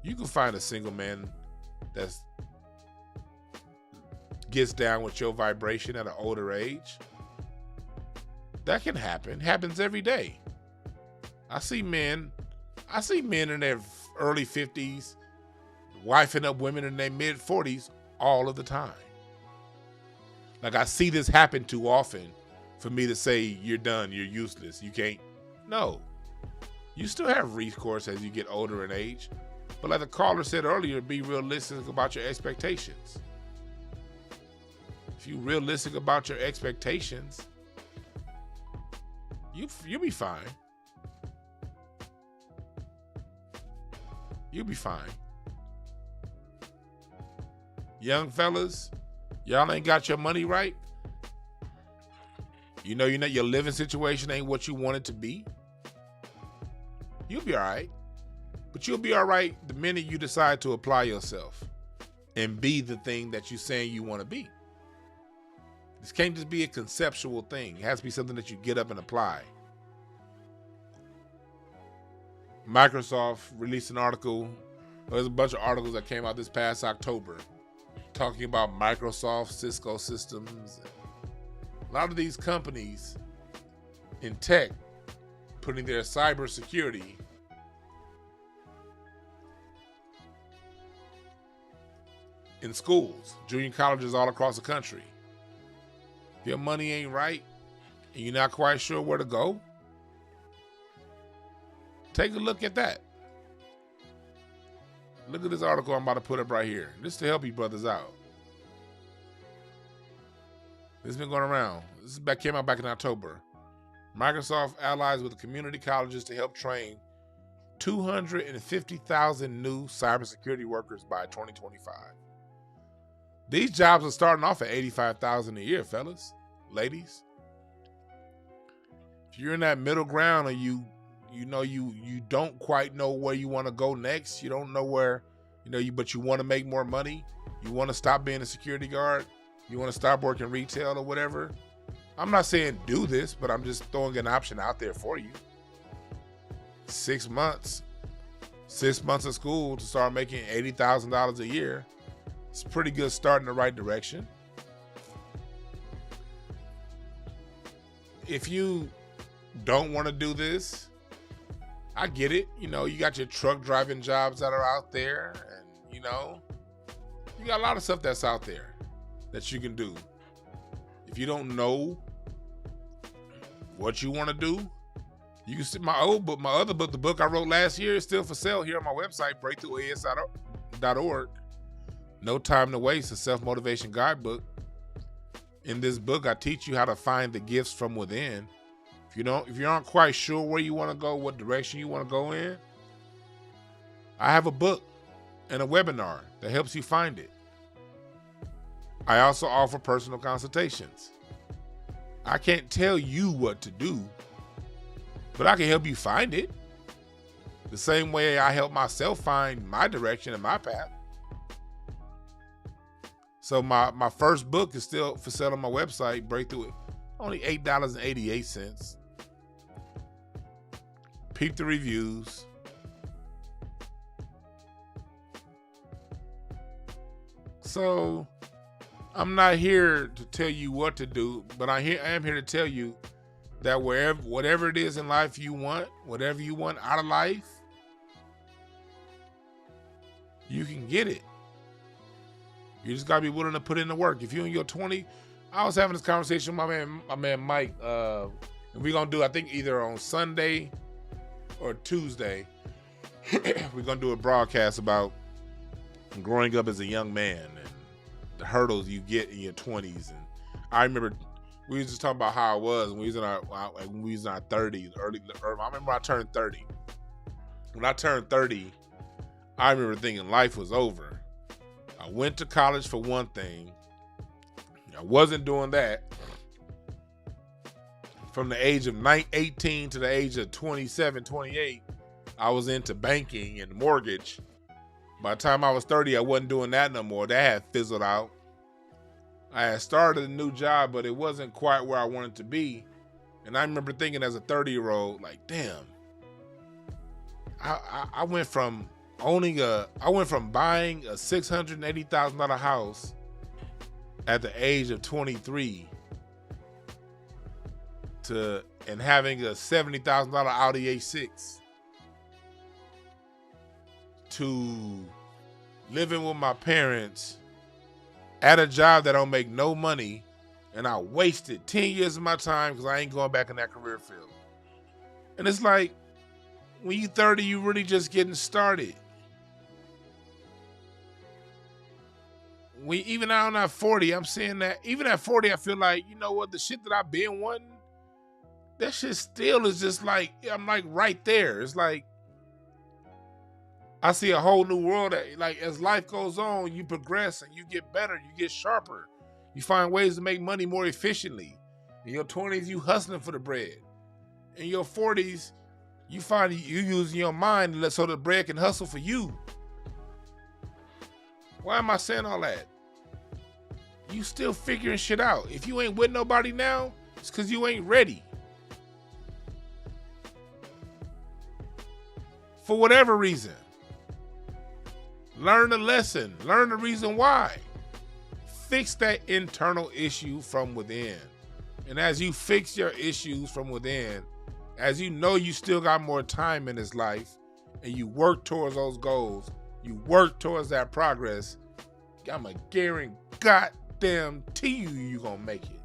You can find a single man that gets down with your vibration at an older age. That can happen. Happens every day. I see men in their early 50s wifing up women in their mid 40s all of the time. Like, I see this happen too often for me to say you're done, you're useless, you can't. No. You still have recourse as you get older in age. But like the caller said earlier, be realistic about your expectations. If you're realistic about your expectations, you'll be fine. You'll be fine. Young fellas, y'all ain't got your money right. You know your living situation ain't what you want it to be. You'll be all right. But you'll be all right the minute you decide to apply yourself and be the thing that you're saying you want to be. This can't just be a conceptual thing. It has to be something that you get up and apply. Microsoft released an article. There's a bunch of articles that came out this past October talking about Microsoft, Cisco systems. A lot of these companies in tech putting their cybersecurity in schools, junior colleges all across the country. If your money ain't right and you're not quite sure where to go, take a look at that. Look at this article I'm about to put up right here. This is to help you brothers out. This has been going around. Came out back in October. Microsoft allies with community colleges to help train 250,000 new cybersecurity workers by 2025. These jobs are starting off at $85,000 a year, fellas, ladies. If you're in that middle ground or you don't quite know where you want to go next, you don't know where, but you want to make more money, you want to stop being a security guard, you want to stop working retail or whatever. I'm not saying do this, but I'm just throwing an option out there for you. 6 months of school to start making $80,000 a year. It's a pretty good start in the right direction. If you don't want to do this, I get it. You got your truck driving jobs that are out there, and you got a lot of stuff that's out there that you can do. If you don't know what you want to do, you can see my old book, my other book, the book I wrote last year, is still for sale here on my website, breakthroughas.org. No Time to Waste, a self-motivation guidebook. In this book, I teach you how to find the gifts from within. If you aren't quite sure where you want to go, what direction you want to go in, I have a book and a webinar that helps you find it. I also offer personal consultations. I can't tell you what to do, but I can help you find it. The same way I help myself find my direction and my path. So my first book is still for sale on my website, Breakthrough, only $8.88. Peep the reviews. So I'm not here to tell you what to do, but I am here to tell you that whatever it is in life you want, whatever you want out of life, you can get it. You just gotta be willing to put in the work. If you're in your 20s, I was having this conversation with my man Mike, and we're gonna do, I think, either on Sunday or Tuesday, we're gonna do a broadcast about growing up as a young man and the hurdles you get in your 20s. And I remember we was just talking about how it was when we was in our 30s, I remember I turned 30. When I turned 30, I remember thinking life was over. I went to college for one thing. I wasn't doing that. From the age of 18 to the age of 27, 28, I was into banking and mortgage. By the time I was 30, I wasn't doing that no more. That had fizzled out. I had started a new job, but it wasn't quite where I wanted to be. And I remember thinking as a 30-year-old, like, damn, I went from I went from buying a $680,000 house at the age of 23 and having a $70,000 Audi A6 to living with my parents at a job that don't make no money, and I wasted 10 years of my time because I ain't going back in that career field. And it's like, when you 30, you really just getting started. Even now I'm at 40, I'm saying that, even at 40, I feel like, you know what, the shit that I've been wanting, that shit still is just like, I'm like right there. It's like, I see a whole new world. Like, as life goes on, you progress and you get better, you get sharper. You find ways to make money more efficiently. In your 20s, you hustling for the bread. In your 40s, you find you using your mind so the bread can hustle for you. Why am I saying all that? You still figuring shit out. If you ain't with nobody now, it's because you ain't ready. For whatever reason. Learn the lesson. Learn the reason why. Fix that internal issue from within. And as you fix your issues from within, as you know you still got more time in this life, and you work towards those goals, you work towards that progress, I'm a guarantee you gonna make it.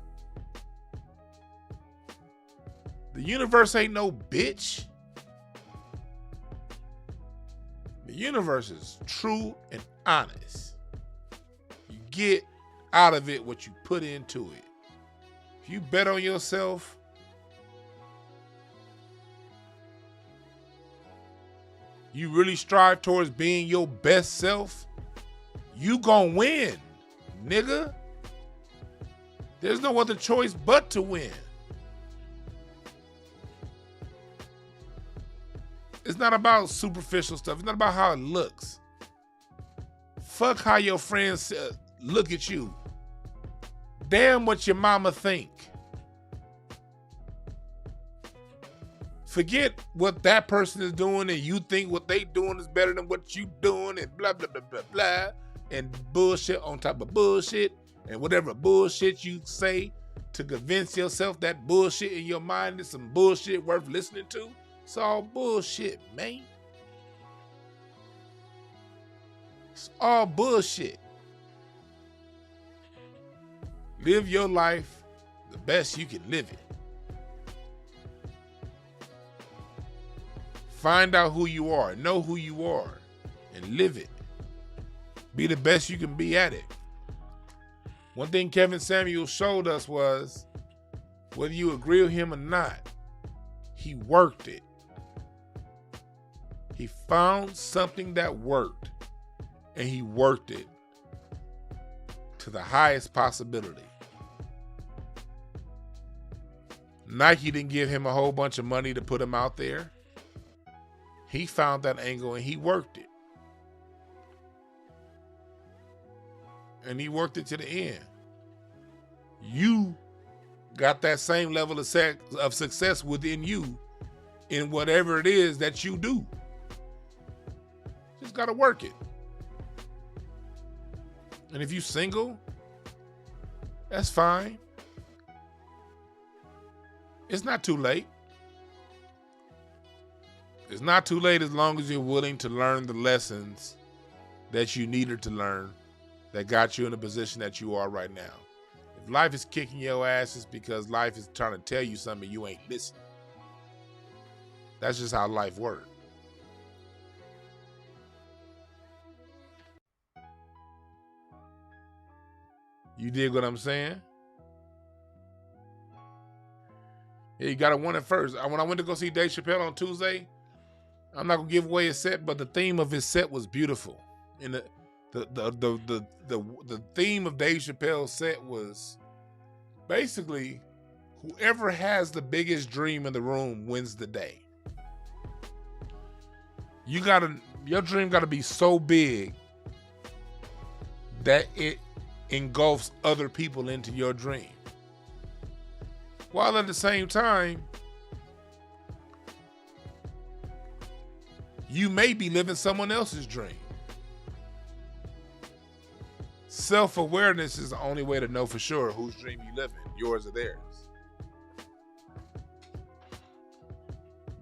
The universe ain't no bitch. The universe is true and honest. You get out of it what you put into it. If you bet on yourself, you really strive towards being your best self, you gonna win, nigga. There's no other choice but to win. It's not about superficial stuff. It's not about how it looks. Fuck how your friends look at you. Damn what your mama think. Forget what that person is doing and you think what they doing is better than what you doing and blah, blah, blah, blah, blah. And bullshit on top of bullshit. And whatever bullshit you say to convince yourself that bullshit in your mind is some bullshit worth listening to. It's all bullshit, man. It's all bullshit. Live your life the best you can live it. Find out who you are, know who you are, and live it. Be the best you can be at it. One thing Kevin Samuels showed us was, whether you agree with him or not, he worked it. He found something that worked, and he worked it to the highest possibility. Nike didn't give him a whole bunch of money to put him out there. He found that angle and he worked it. And he worked it to the end. You got that same level of success within you in whatever it is that you do. Just gotta work it. And if you single, that's fine. It's not too late. It's not too late as long as you're willing to learn the lessons that you needed to learn that got you in the position that you are right now. If life is kicking your ass, it's because life is trying to tell you something you ain't listening. That's just how life works. You dig what I'm saying? Yeah, you gotta want it first. When I went to go see Dave Chappelle on Tuesday, I'm not gonna give away his set, but the theme of his set was beautiful. And the theme of Dave Chappelle's set was basically whoever has the biggest dream in the room wins the day. Your dream gotta be so big that it engulfs other people into your dream. While at the same time, You may be living someone else's dream. Self-awareness is the only way to know for sure whose dream you live in, yours or theirs.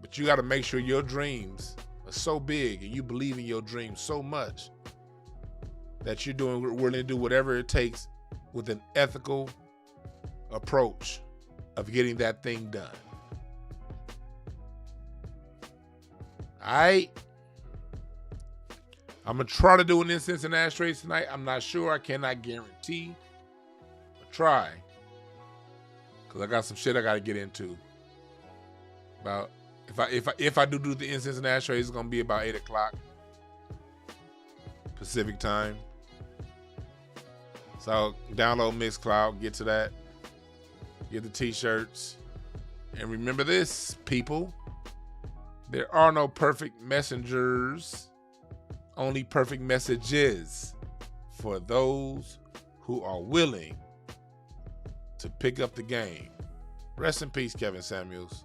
But you got to make sure your dreams are so big and you believe in your dreams so much that you're willing to do whatever it takes with an ethical approach of getting that thing done. All right? I'm going to try to do an incense and ashtrays tonight. I'm not sure. I cannot guarantee. But try. Because I got some shit I got to get into. About if I do the incense and ashtrays, it's going to be about 8 o'clock Pacific time. So download Mixcloud. Get to that. Get the t-shirts. And remember this, people. There are no perfect messengers. Only perfect messages for those who are willing to pick up the game. Rest in peace, Kevin Samuels.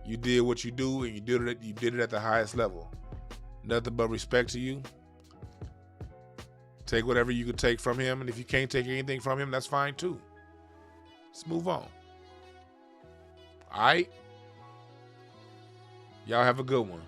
You did what you do, and you did it at the highest level. Nothing but respect to you. Take whatever you could take from him, and if you can't take anything from him, that's fine too. Let's move on. All right? Y'all have a good one.